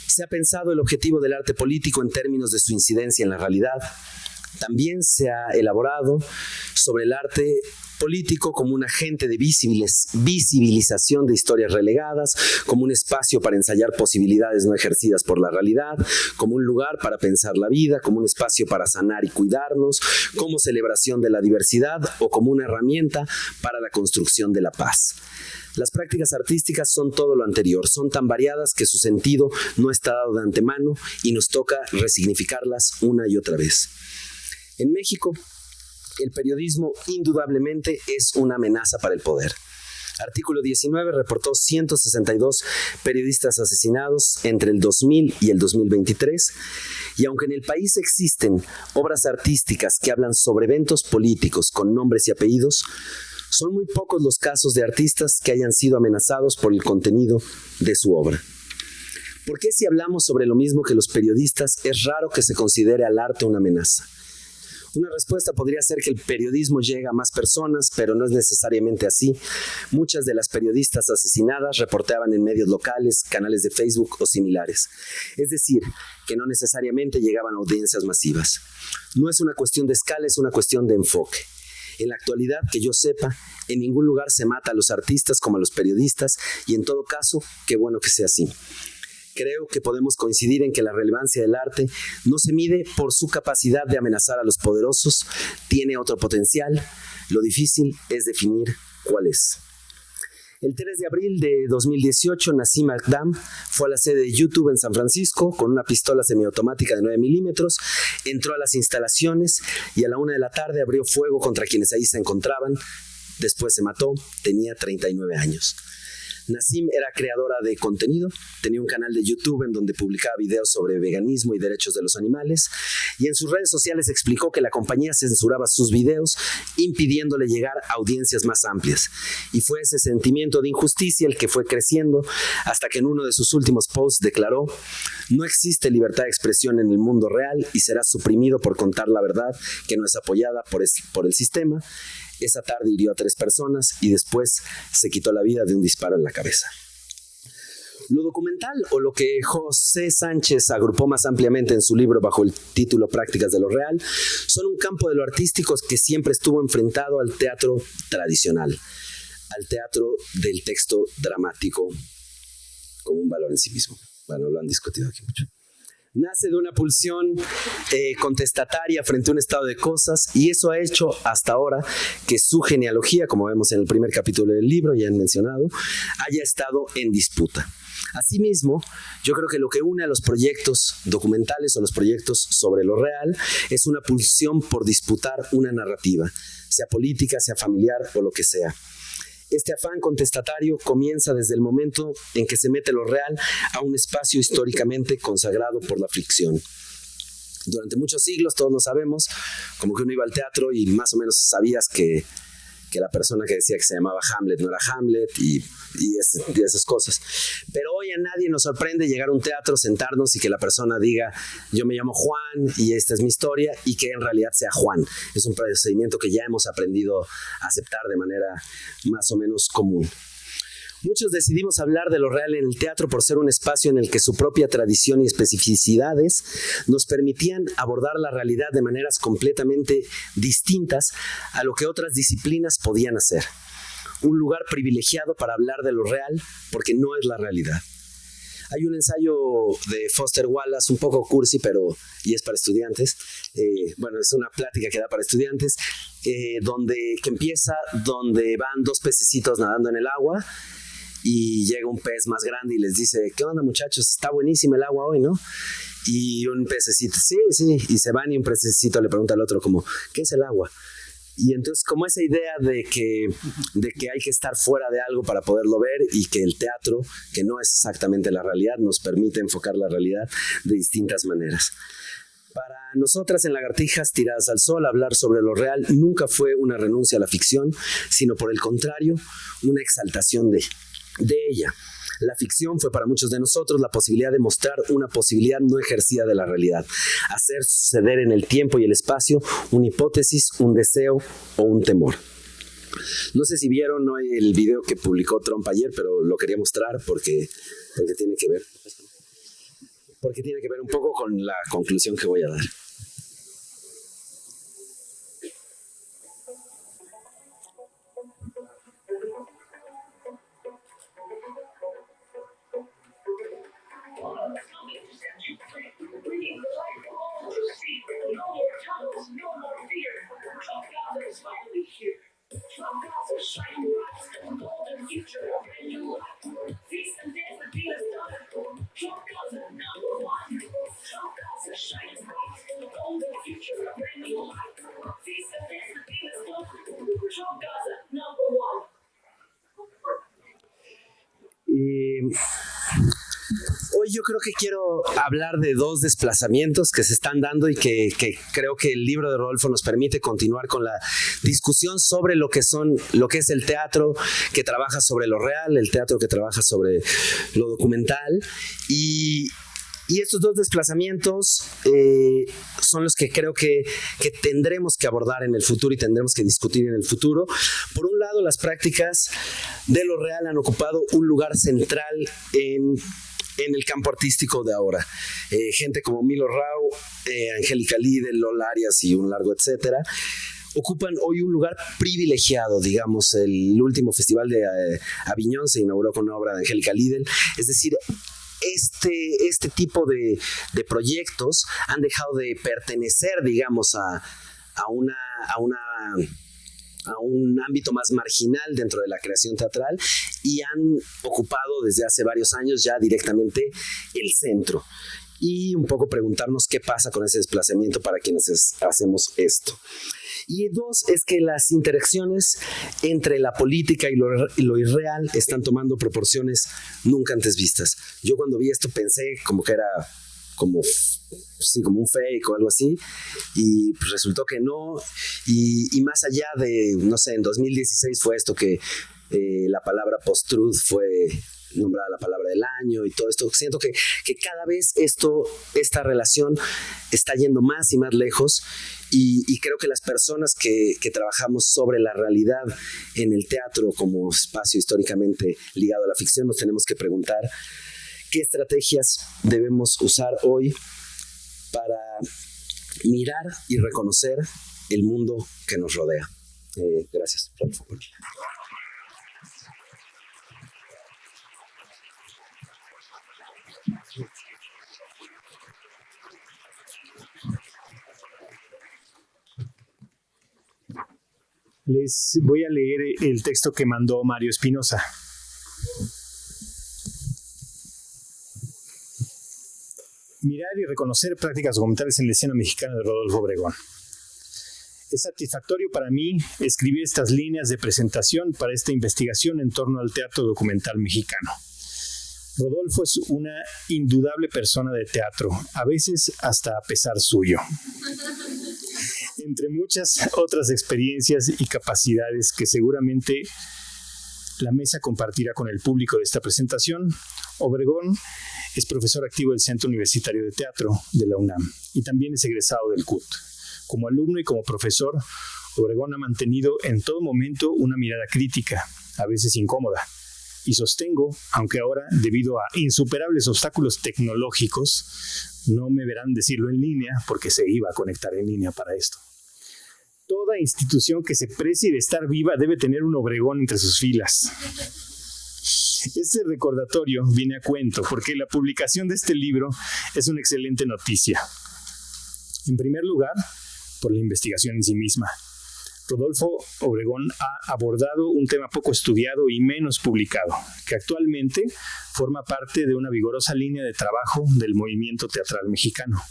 Se ha pensado el objetivo del arte político en términos de su incidencia en la realidad. También se ha elaborado sobre el arte político como un agente de visibilización de historias relegadas, como un espacio para ensayar posibilidades no ejercidas por la realidad, como un lugar para pensar la vida, como un espacio para sanar y cuidarnos, como celebración de la diversidad o como una herramienta para la construcción de la paz. Las prácticas artísticas son todo lo anterior, son tan variadas que su sentido no está dado de antemano y nos toca resignificarlas una y otra vez. En México, el periodismo indudablemente es una amenaza para el poder. Artículo 19 reportó 162 periodistas asesinados entre el 2000 y el 2023, y aunque en el país existen obras artísticas que hablan sobre eventos políticos con nombres y apellidos, son muy pocos los casos de artistas que hayan sido amenazados por el contenido de su obra. ¿Por qué si hablamos sobre lo mismo que los periodistas es raro que se considere al arte una amenaza? Una respuesta podría ser que el periodismo llega a más personas, pero no es necesariamente así. Muchas de las periodistas asesinadas reportaban en medios locales, canales de Facebook o similares. Es decir, que no necesariamente llegaban a audiencias masivas. No es una cuestión de escala, es una cuestión de enfoque. En la actualidad, que yo sepa, en ningún lugar se mata a los artistas como a los periodistas, y en todo caso, qué bueno que sea así. Creo que podemos coincidir en que la relevancia del arte no se mide por su capacidad de amenazar a los poderosos, tiene otro potencial. Lo difícil es definir cuál es. El 3 de abril de 2018, Nassim Al-Qadam fue a la sede de YouTube en San Francisco con una pistola semiautomática de 9 milímetros, entró a las instalaciones y a la 1 de la tarde abrió fuego contra quienes ahí se encontraban. Después se mató, tenía 39 años. Nassim era creadora de contenido, tenía un canal de YouTube en donde publicaba videos sobre veganismo y derechos de los animales, y en sus redes sociales explicó que la compañía censuraba sus videos, impidiéndole llegar a audiencias más amplias. Y fue ese sentimiento de injusticia el que fue creciendo hasta que en uno de sus últimos posts declaró: "No existe libertad de expresión en el mundo real y será suprimido por contar la verdad que no es apoyada por el sistema". Esa tarde hirió a 3 personas y después se quitó la vida de un disparo en la cabeza. Lo documental, o lo que José Sánchez agrupó más ampliamente en su libro bajo el título Prácticas de lo Real, son un campo de lo artístico que siempre estuvo enfrentado al teatro tradicional, al teatro del texto dramático como un valor en sí mismo. Bueno, lo han discutido aquí mucho. Nace de una pulsión contestataria frente a un estado de cosas, y eso ha hecho hasta ahora que su genealogía, como vemos en el primer capítulo del libro, ya han mencionado, haya estado en disputa. Asimismo, yo creo que lo que une a los proyectos documentales o los proyectos sobre lo real es una pulsión por disputar una narrativa, sea política, sea familiar o lo que sea. Este afán contestatario comienza desde el momento en que se mete lo real a un espacio históricamente consagrado por la ficción. Durante muchos siglos, todos lo sabemos, como que uno iba al teatro y más o menos sabías que la persona que decía que se llamaba Hamlet no era Hamlet y esas cosas. Pero hoy a nadie nos sorprende llegar a un teatro, sentarnos y que la persona diga: "Yo me llamo Juan y esta es mi historia", y que en realidad sea Juan. Es un procedimiento que ya hemos aprendido a aceptar de manera más o menos común. Muchos decidimos hablar de lo real en el teatro por ser un espacio en el que su propia tradición y especificidades nos permitían abordar la realidad de maneras completamente distintas a lo que otras disciplinas podían hacer. Un lugar privilegiado para hablar de lo real porque no es la realidad. Hay un ensayo de Foster Wallace, un poco cursi, y es para estudiantes. Es una plática que da para estudiantes, que empieza donde van 2 pececitos nadando en el agua, y llega un pez más grande y les dice, ¿qué onda muchachos? Está buenísima el agua hoy, ¿no? Y un pececito, sí, y se van y un pececito le pregunta al otro como, ¿qué es el agua? Y entonces como esa idea de que hay que estar fuera de algo para poderlo ver y que el teatro, que no es exactamente la realidad, nos permite enfocar la realidad de distintas maneras. Para nosotras en Lagartijas Tiradas al Sol, hablar sobre lo real nunca fue una renuncia a la ficción, sino por el contrario, una exaltación de ella. La ficción fue para muchos de nosotros la posibilidad de mostrar una posibilidad no ejercida de la realidad, hacer suceder en el tiempo y el espacio una hipótesis, un deseo o un temor. No sé si vieron el video que publicó Trump ayer, pero lo quería mostrar porque tiene que ver. Porque tiene que ver un poco con la conclusión que voy a dar. Hoy yo creo que quiero hablar de dos desplazamientos que se están dando y que creo que el libro de Rodolfo nos permite continuar con la discusión sobre lo que es el teatro que trabaja sobre lo real, el teatro que trabaja sobre lo documental. Y estos dos desplazamientos son los que creo que tendremos que abordar en el futuro y tendremos que discutir en el futuro. Por un lado, las prácticas de lo real han ocupado un lugar central en el campo artístico de ahora. Gente como Milo Rau, Angélica Lidl, Lola Arias y un largo etcétera, ocupan hoy un lugar privilegiado, digamos. El último festival de Aviñón se inauguró con una obra de Angélica Lidl, es decir, este tipo de proyectos han dejado de pertenecer, digamos, a un ámbito más marginal dentro de la creación teatral y han ocupado desde hace varios años ya directamente el centro. Y un poco preguntarnos qué pasa con ese desplazamiento para quienes hacemos esto. Y dos, es que las interacciones entre la política y lo irreal están tomando proporciones nunca antes vistas. Yo cuando vi esto pensé como que era como un fake o algo así, y pues resultó que no, y más allá de, no sé, en 2016 fue esto que la palabra post-truth fue nombrada la palabra del año y todo esto. Siento que cada vez esta relación está yendo más y más lejos, y creo que las personas que trabajamos sobre la realidad en el teatro como espacio históricamente ligado a la ficción nos tenemos que preguntar qué estrategias debemos usar hoy para mirar y reconocer el mundo que nos rodea. Gracias, Rodolfo. Les voy a leer el texto que mandó Mario Espinosa. Mirar y reconocer prácticas documentales en la escena mexicana de Rodolfo Obregón. Es satisfactorio para mí escribir estas líneas de presentación para esta investigación en torno al teatro documental mexicano. Rodolfo es una indudable persona de teatro, a veces hasta a pesar suyo. Entre muchas otras experiencias y capacidades que seguramente la mesa compartirá con el público de esta presentación, Obregón es profesor activo del Centro Universitario de Teatro de la UNAM y también es egresado del CUT. Como alumno y como profesor, Obregón ha mantenido en todo momento una mirada crítica, a veces incómoda, y sostengo, aunque ahora, debido a insuperables obstáculos tecnológicos, no me verán decirlo en línea porque se iba a conectar en línea para esto. Toda institución que se precie de estar viva debe tener un Obregón entre sus filas. Este recordatorio viene a cuento porque la publicación de este libro es una excelente noticia. En primer lugar, por la investigación en sí misma. Rodolfo Obregón ha abordado un tema poco estudiado y menos publicado, que actualmente forma parte de una vigorosa línea de trabajo del movimiento teatral mexicano.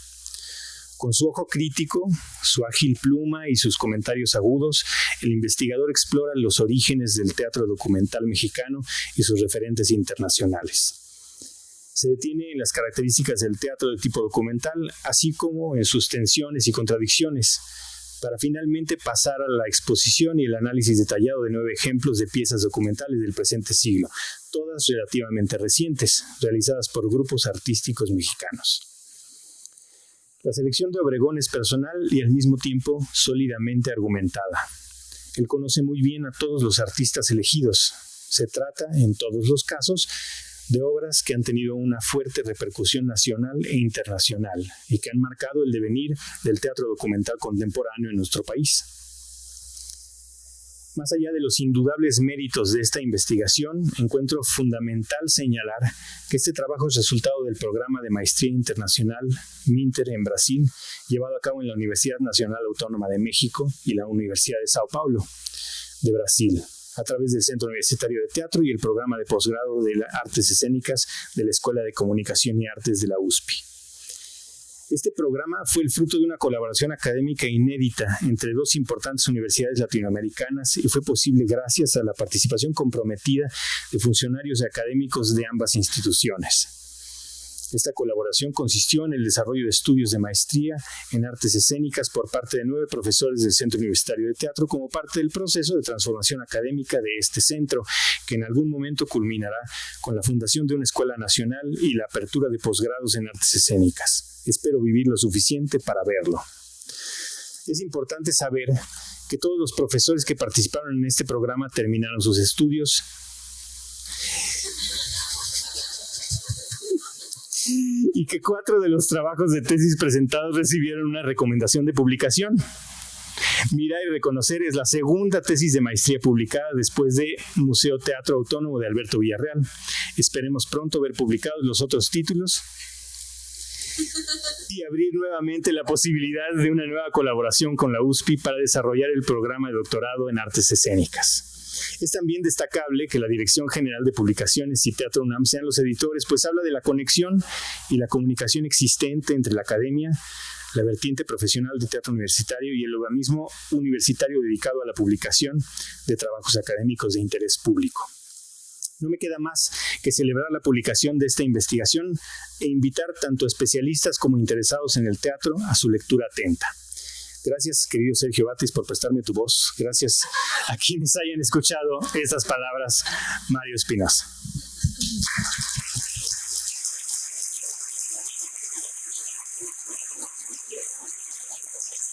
Con su ojo crítico, su ágil pluma y sus comentarios agudos, el investigador explora los orígenes del teatro documental mexicano y sus referentes internacionales. Se detiene en las características del teatro de tipo documental, así como en sus tensiones y contradicciones, para finalmente pasar a la exposición y el análisis detallado de 9 ejemplos de piezas documentales del presente siglo, todas relativamente recientes, realizadas por grupos artísticos mexicanos. La selección de Obregón es personal y al mismo tiempo sólidamente argumentada. Él conoce muy bien a todos los artistas elegidos. Se trata, en todos los casos, de obras que han tenido una fuerte repercusión nacional e internacional y que han marcado el devenir del teatro documental contemporáneo en nuestro país. Más allá de los indudables méritos de esta investigación, encuentro fundamental señalar que este trabajo es resultado del programa de maestría internacional MINTER en Brasil, llevado a cabo en la Universidad Nacional Autónoma de México y la Universidad de Sao Paulo de Brasil, a través del Centro Universitario de Teatro y el programa de posgrado de Artes Escénicas de la Escuela de Comunicación y Artes de la USPI. Este programa fue el fruto de una colaboración académica inédita entre 2 importantes universidades latinoamericanas y fue posible gracias a la participación comprometida de funcionarios y académicos de ambas instituciones. Esta colaboración consistió en el desarrollo de estudios de maestría en artes escénicas por parte de 9 profesores del Centro Universitario de Teatro como parte del proceso de transformación académica de este centro, que en algún momento culminará con la fundación de una escuela nacional y la apertura de posgrados en artes escénicas. Espero vivir lo suficiente para verlo. Es importante saber que todos los profesores que participaron en este programa terminaron sus estudios y que 4 de los trabajos de tesis presentados recibieron una recomendación de publicación. Mirar y reconocer es la segunda tesis de maestría publicada después de Museo Teatro Autónomo de Alberto Villarreal. Esperemos pronto ver publicados los otros títulos y abrir nuevamente la posibilidad de una nueva colaboración con la USPI para desarrollar el programa de doctorado en artes escénicas. Es también destacable que la Dirección General de Publicaciones y Teatro UNAM sean los editores, pues habla de la conexión y la comunicación existente entre la academia, la vertiente profesional de teatro universitario y el organismo universitario dedicado a la publicación de trabajos académicos de interés público. No me queda más que celebrar la publicación de esta investigación e invitar tanto a especialistas como interesados en el teatro a su lectura atenta. Gracias, querido Sergio Batis, por prestarme tu voz. Gracias a quienes hayan escuchado estas palabras, Mario Espinosa.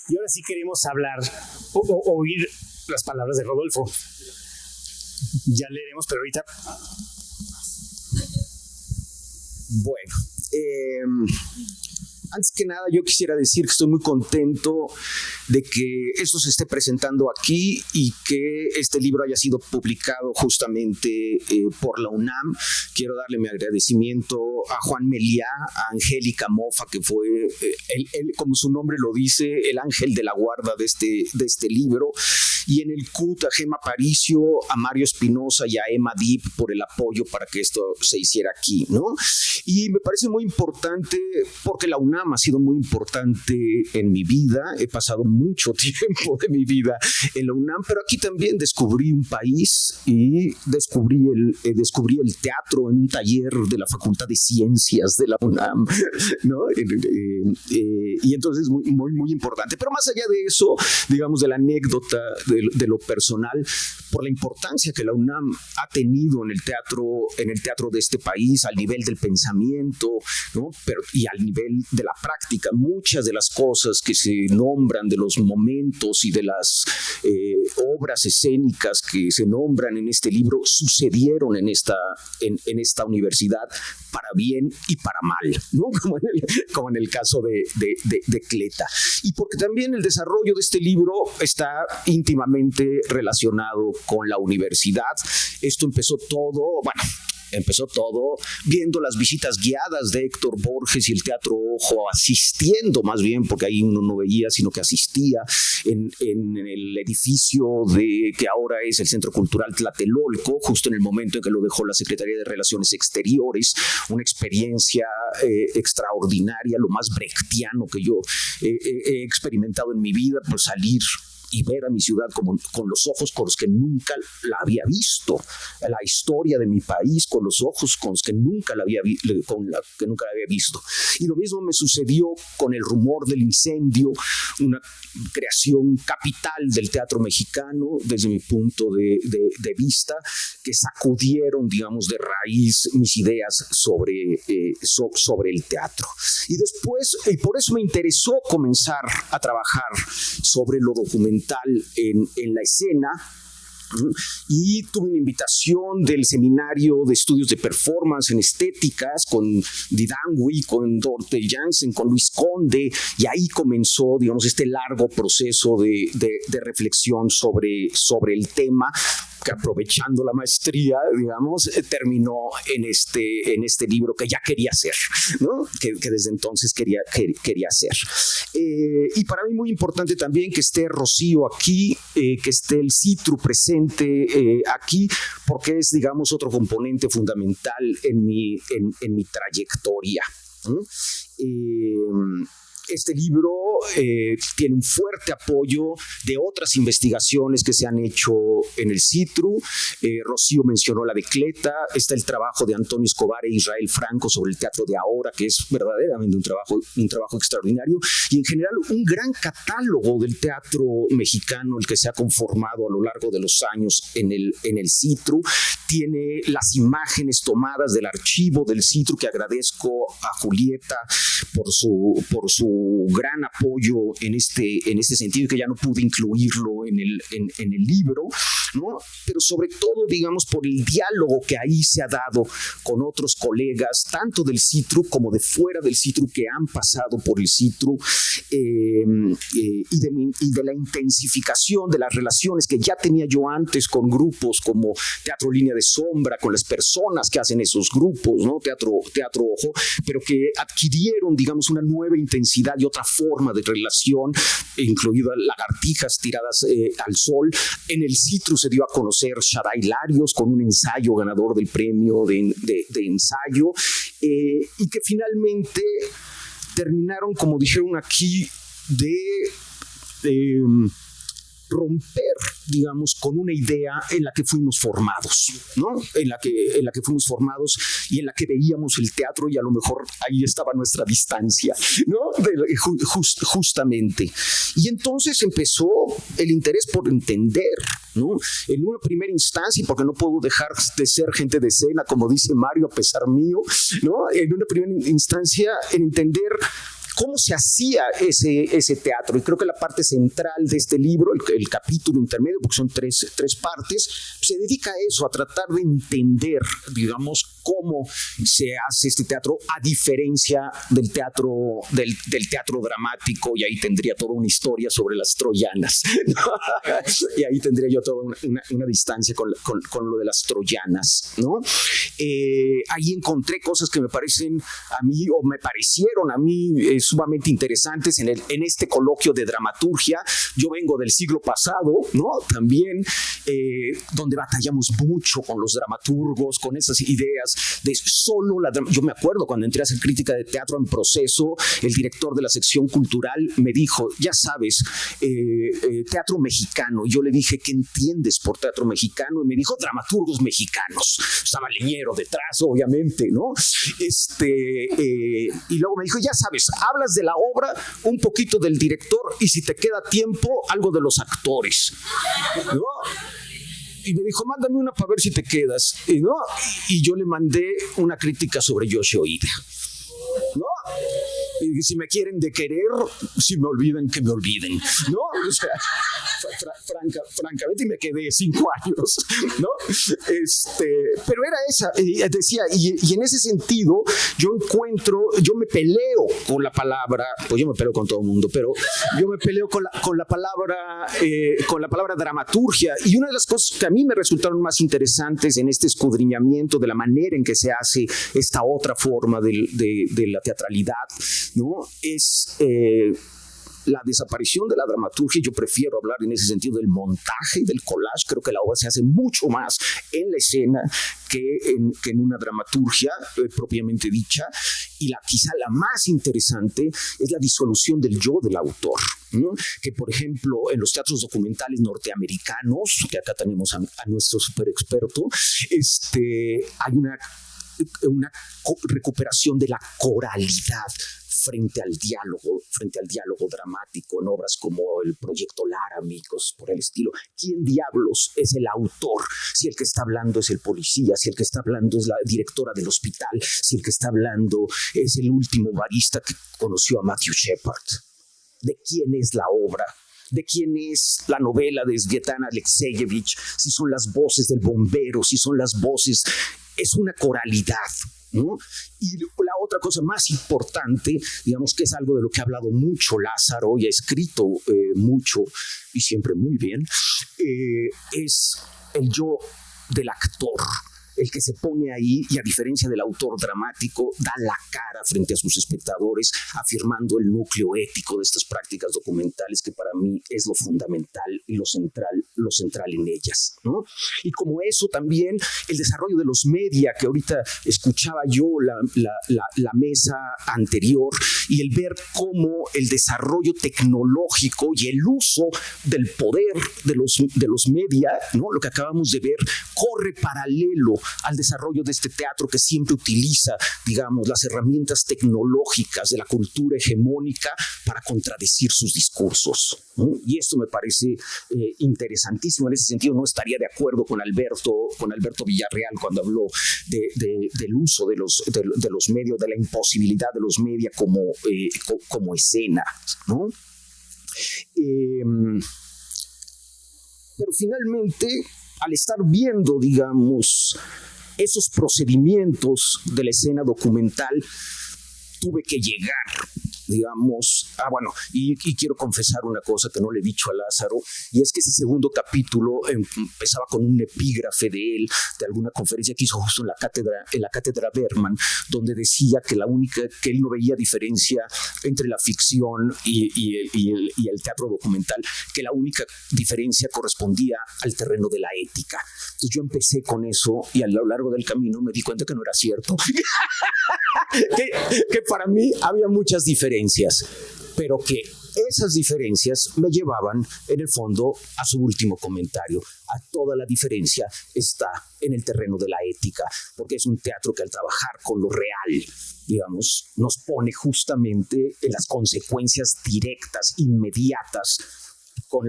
Y ahora sí queremos hablar o oír las palabras de Rodolfo. Ya leeremos, pero ahorita... Bueno, antes que nada yo quisiera decir que estoy muy contento de que esto se esté presentando aquí y que este libro haya sido publicado justamente por la UNAM. Quiero darle mi agradecimiento a Juan Meliá, a Angélica Mofa, que fue, él, como su nombre lo dice, el ángel de la guarda de este libro, y en el CUT a Gema Paricio, a Mario Espinosa y a Emma Deep por el apoyo para que esto se hiciera aquí, ¿no? Y me parece muy importante porque la UNAM ha sido muy importante en mi vida. He pasado mucho tiempo de mi vida en la UNAM, pero aquí también descubrí un país y descubrí el teatro en un taller de la Facultad de Ciencias de la UNAM, ¿no? Y entonces muy, muy, muy importante. Pero más allá de eso, digamos, de la anécdota de lo personal, por la importancia que la UNAM ha tenido en el teatro de este país, al nivel del pensamiento, ¿no? Y al nivel de la práctica. Muchas de las cosas que se nombran, de los momentos y de las obras escénicas que se nombran en este libro, sucedieron en esta universidad para bien y para mal, ¿no? Como en el caso de Cleta. Y porque también el desarrollo de este libro está íntimamente relacionado con la universidad. Esto empezó todo, bueno, Empezó todo viendo las visitas guiadas de Héctor Borges y el Teatro Ojo, asistiendo más bien, porque ahí uno no veía, sino que asistía en el edificio que ahora es el Centro Cultural Tlatelolco, justo en el momento en que lo dejó la Secretaría de Relaciones Exteriores, una experiencia extraordinaria, lo más brechtiano que yo he experimentado en mi vida, por salir y ver a mi ciudad con los ojos con los que nunca la había visto, la historia de mi país con los ojos con los que nunca la había visto. Y lo mismo me sucedió con El rumor del incendio, una creación capital del teatro mexicano desde mi punto de vista, que sacudieron, digamos, de raíz mis ideas sobre el teatro. Y después, y por eso me interesó comenzar a trabajar sobre lo documental en la escena, y tuve una invitación del Seminario de Estudios de Performance en Estéticas con Didangui, con Dorte Jansen, con Luis Conde, y ahí comenzó, digamos, este largo proceso de reflexión sobre el tema, que aprovechando la maestría, digamos, terminó en este libro que ya quería hacer, ¿no? Que desde entonces quería hacer. Y para mí muy importante también que esté Rocío aquí, que esté el Citru presente aquí, porque es, digamos, otro componente fundamental en mi trayectoria, ¿no? Este libro tiene un fuerte apoyo de otras investigaciones que se han hecho en el Citru. Rocío mencionó la de Cleta, está el trabajo de Antonio Escobar e Israel Franco sobre el teatro de ahora, que es verdaderamente un trabajo extraordinario, y en general un gran catálogo del teatro mexicano, el que se ha conformado a lo largo de los años en el Citru. Tiene las imágenes tomadas del archivo del Citru, que agradezco a Julieta por su gran apoyo en este sentido, y que ya no pude incluirlo en el libro, ¿no? Pero sobre todo, digamos, por el diálogo que ahí se ha dado con otros colegas, tanto del Citru como de fuera del Citru, que han pasado por el Citru, y de la intensificación de las relaciones que ya tenía yo antes con grupos como Teatro Línea de Sombra, con las personas que hacen esos grupos, ¿no? Teatro Ojo, pero que adquirieron, digamos, una nueva intensidad y otra forma de relación, incluidas lagartijas tiradas al sol. En el Citru se dio a conocer Shaddai Larios con un ensayo ganador del premio de ensayo, y que finalmente terminaron, como dijeron aquí, de romper, digamos, con una idea en la que fuimos formados, ¿no? En la que fuimos formados y en la que veíamos el teatro, y a lo mejor ahí estaba nuestra distancia, ¿no? Justamente. Y entonces empezó el interés por entender, ¿no? En una primera instancia, y porque no puedo dejar de ser gente de escena, como dice Mario, a pesar mío, ¿no? En una primera instancia, en entender cómo se hacía ese teatro. Y creo que la parte central de este libro, el capítulo intermedio, porque son tres partes, se dedica a eso, a tratar de entender, digamos, cómo se hace este teatro, a diferencia del teatro dramático, y ahí tendría toda una historia sobre las troyanas, ¿no? Y ahí tendría yo toda una distancia con lo de las troyanas, ¿no? Ahí encontré cosas que me parecen a mí, o me parecieron a mí, sumamente interesantes en este coloquio de dramaturgia. Yo vengo del siglo pasado, ¿no? También, donde batallamos mucho con los dramaturgos, con esas ideas de solo yo me acuerdo cuando entré a hacer crítica de teatro en proceso, el director de la sección cultural me dijo, ya sabes, teatro mexicano. Yo le dije, ¿qué entiendes por teatro mexicano? Y me dijo, dramaturgos mexicanos. Estaba Leñero detrás, obviamente, ¿no? Y luego me dijo, ya sabes, hablas de la obra, un poquito del director, y si te queda tiempo, algo de los actores, ¿no? Y me dijo, mándame una para ver si te quedas, ¿no? Y yo le mandé una crítica sobre Yoshio Ida, ¿no? Y si me quieren de querer, si me olvidan, que me olviden, ¿no? O sea, francamente, y me quedé 5 años, ¿no? Pero era esa, decía, y en ese sentido yo me peleo con la palabra, pues yo me peleo con todo el mundo, pero yo me peleo con la palabra dramaturgia, y una de las cosas que a mí me resultaron más interesantes en este escudriñamiento de la manera en que se hace esta otra forma de la teatralidad, ¿no? Es la desaparición de la dramaturgia. Yo prefiero hablar en ese sentido del montaje y del collage. Creo que la obra se hace mucho más en la escena que en una dramaturgia propiamente dicha. Y quizá la más interesante es la disolución del yo del autor, ¿no? Que, por ejemplo, en los teatros documentales norteamericanos, que acá tenemos a nuestro super experto, hay una recuperación de la coralidad frente al diálogo dramático en obras como el Proyecto Laramie, cosas por el estilo. ¿Quién diablos es el autor? Si el que está hablando es el policía, si el que está hablando es la directora del hospital, si el que está hablando es el último barista que conoció a Matthew Shepard. ¿De quién es la obra? ¿De quién es la novela de Svetlana Alexievich? Si son las voces del bombero, si son las voces... Es una coralidad, ¿no? Y la otra cosa más importante, digamos que es algo de lo que ha hablado mucho Lázaro y ha escrito mucho y siempre muy bien, es el yo del actor, el que se pone ahí y, a diferencia del autor dramático, da la cara frente a sus espectadores, afirmando el núcleo ético de estas prácticas documentales, que para mí es lo fundamental y lo central en ellas, ¿no? Y como eso también el desarrollo de los media, que ahorita escuchaba yo la mesa anterior, y el ver cómo el desarrollo tecnológico y el uso del poder de los media, ¿no? Lo que acabamos de ver, corre paralelo al desarrollo de este teatro que siempre utiliza, digamos, las herramientas tecnológicas de la cultura hegemónica para contradecir sus discursos, ¿no? Y esto me parece interesantísimo. En ese sentido no estaría de acuerdo con Alberto Villarreal cuando habló del uso de los medios, de la imposibilidad de los medios como escena, ¿no? Pero finalmente, al estar viendo, digamos, esos procedimientos de la escena documental, tuve que llegar, digamos, y quiero confesar una cosa que no le he dicho a Lázaro, y es que ese segundo capítulo empezaba con un epígrafe de él, de alguna conferencia que hizo justo en la cátedra Berman, donde decía que que él no veía diferencia entre la ficción y el teatro documental, que la única diferencia correspondía al terreno de la ética. Entonces yo empecé con eso y a lo largo del camino me di cuenta que no era cierto, que para mí había muchas diferencias, pero que esas diferencias me llevaban en el fondo a su último comentario. A toda la diferencia está en el terreno de la ética, porque es un teatro que, al trabajar con lo real, digamos, nos pone justamente en las consecuencias directas, inmediatas, con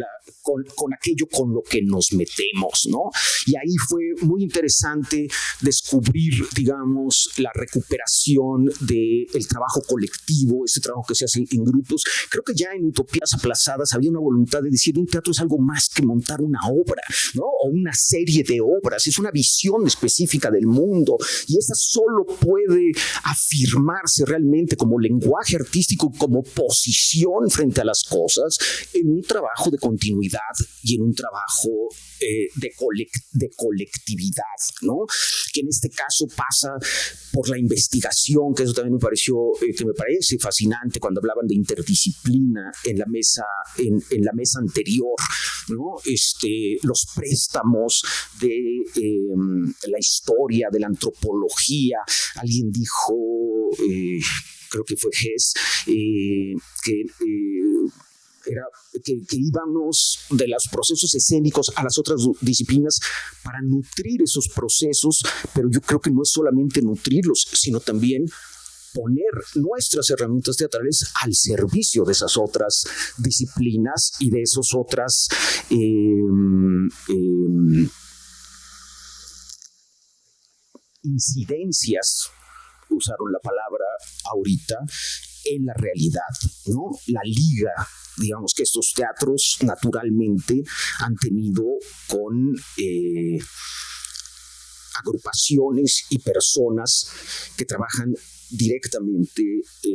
aquello con lo que nos metemos, ¿no? Y ahí fue muy interesante descubrir, digamos, la recuperación del trabajo colectivo, este trabajo que se hace en grupos. Creo que ya en Utopías Aplazadas había una voluntad de decir: un teatro es algo más que montar una obra, ¿no? O una serie de obras, es una visión específica del mundo, y esa solo puede afirmarse realmente como lenguaje artístico, como posición frente a las cosas, en un trabajo de continuidad y en un trabajo de colectividad, ¿no? Que en este caso pasa por la investigación, que eso también me parece fascinante cuando hablaban de interdisciplina en la mesa anterior, ¿no? Los préstamos de la historia, de la antropología. Alguien dijo, creo que fue Hess, que íbamos de los procesos escénicos a las otras disciplinas para nutrir esos procesos, pero yo creo que no es solamente nutrirlos, sino también poner nuestras herramientas teatrales al servicio de esas otras disciplinas y de esas otras incidencias, usaron la palabra ahorita en la realidad, ¿no? La liga, digamos, que estos teatros naturalmente han tenido con agrupaciones y personas que trabajan directamente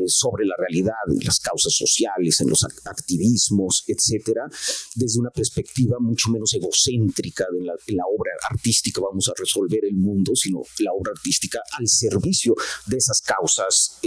sobre la realidad, en las causas sociales, en los activismos, etcétera, desde una perspectiva mucho menos egocéntrica de la obra artística. Vamos a resolver el mundo, sino la obra artística al servicio de esas causas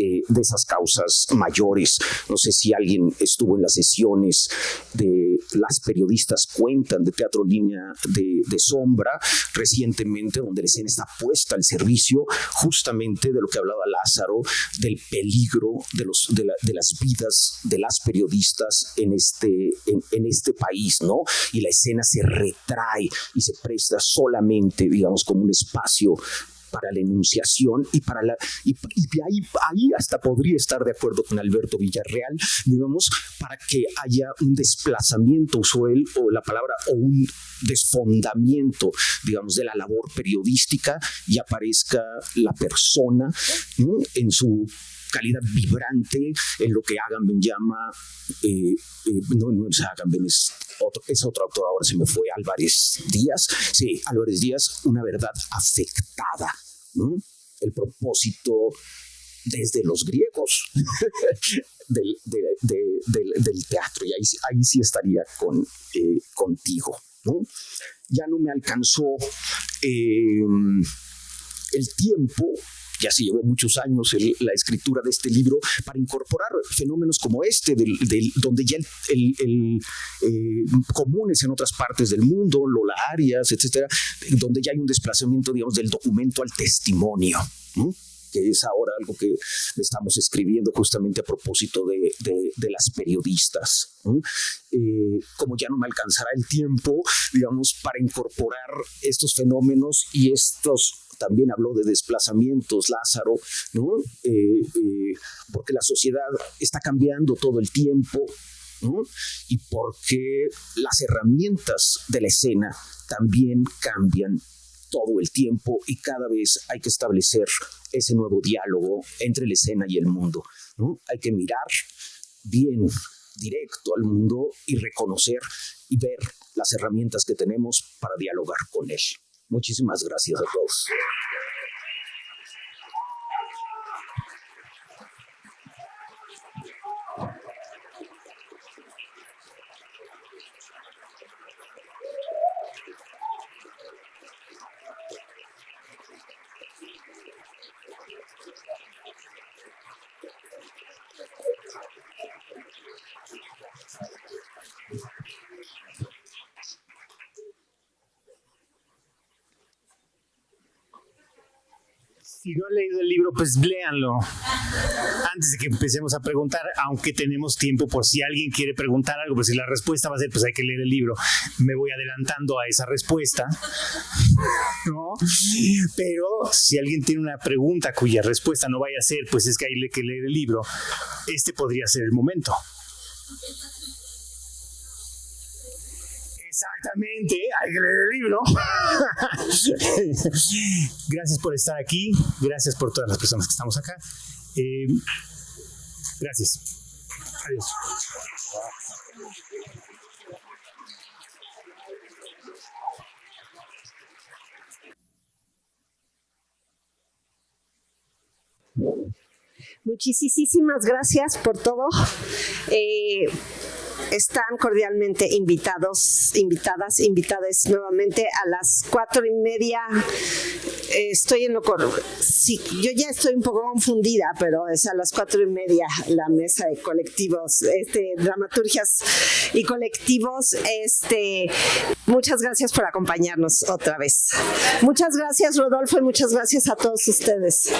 mayores. No sé si alguien estuvo en las sesiones de Las Periodistas Cuentan de Teatro Línea de Sombra recientemente, donde la escena está puesta al servicio justamente de lo que hablaba Lázaro, del peligro de las vidas de las periodistas en este país, ¿no? Y la escena se retrae y se presta solamente, digamos, como un espacio para la enunciación y ahí hasta podría estar de acuerdo con Alberto Villarreal, digamos, para que haya un desplazamiento, usó él o la palabra, o un desfondamiento, digamos, de la labor periodística y aparezca la persona, ¿no? En su calidad vibrante, en lo que Agamben llama, no es Agamben, es otro autor, ahora se me fue, Álvarez Díaz, una verdad afectada, ¿no? El propósito desde los griegos del teatro, y ahí sí estaría contigo, ¿no? Ya no me alcanzó el tiempo. Ya se llevó muchos años la escritura de este libro para incorporar fenómenos como este, donde ya comunes en otras partes del mundo, Lola Arias, etcétera, donde ya hay un desplazamiento, digamos, del documento al testimonio, ¿no? Que es ahora algo que estamos escribiendo justamente a propósito de las periodistas, ¿no? Como ya no me alcanzará el tiempo, digamos, para incorporar estos fenómenos y estos. También habló de desplazamientos, Lázaro, ¿no? Porque la sociedad está cambiando todo el tiempo, ¿no? Y porque las herramientas de la escena también cambian todo el tiempo y cada vez hay que establecer ese nuevo diálogo entre la escena y el mundo, ¿no? Hay que mirar bien directo al mundo y reconocer y ver las herramientas que tenemos para dialogar con él. Muchísimas gracias a todos. Si no han leído el libro, pues léanlo antes de que empecemos a preguntar, aunque tenemos tiempo por si alguien quiere preguntar algo, pues si la respuesta va a ser, pues hay que leer el libro. Me voy adelantando a esa respuesta, ¿no? Pero si alguien tiene una pregunta cuya respuesta no vaya a ser, pues es que hay que leer el libro, este podría ser el momento. Exactamente, hay que leer el libro. Gracias por estar aquí, gracias por todas las personas que estamos acá. Gracias. Adiós. Muchísimas gracias por todo. Están cordialmente invitadas nuevamente a las 4:30. Estoy en lo correcto. Sí, yo ya estoy un poco confundida, pero es a las 4:30 la mesa de colectivos, dramaturgias y colectivos. Muchas gracias por acompañarnos otra vez. Muchas gracias, Rodolfo, y muchas gracias a todos ustedes.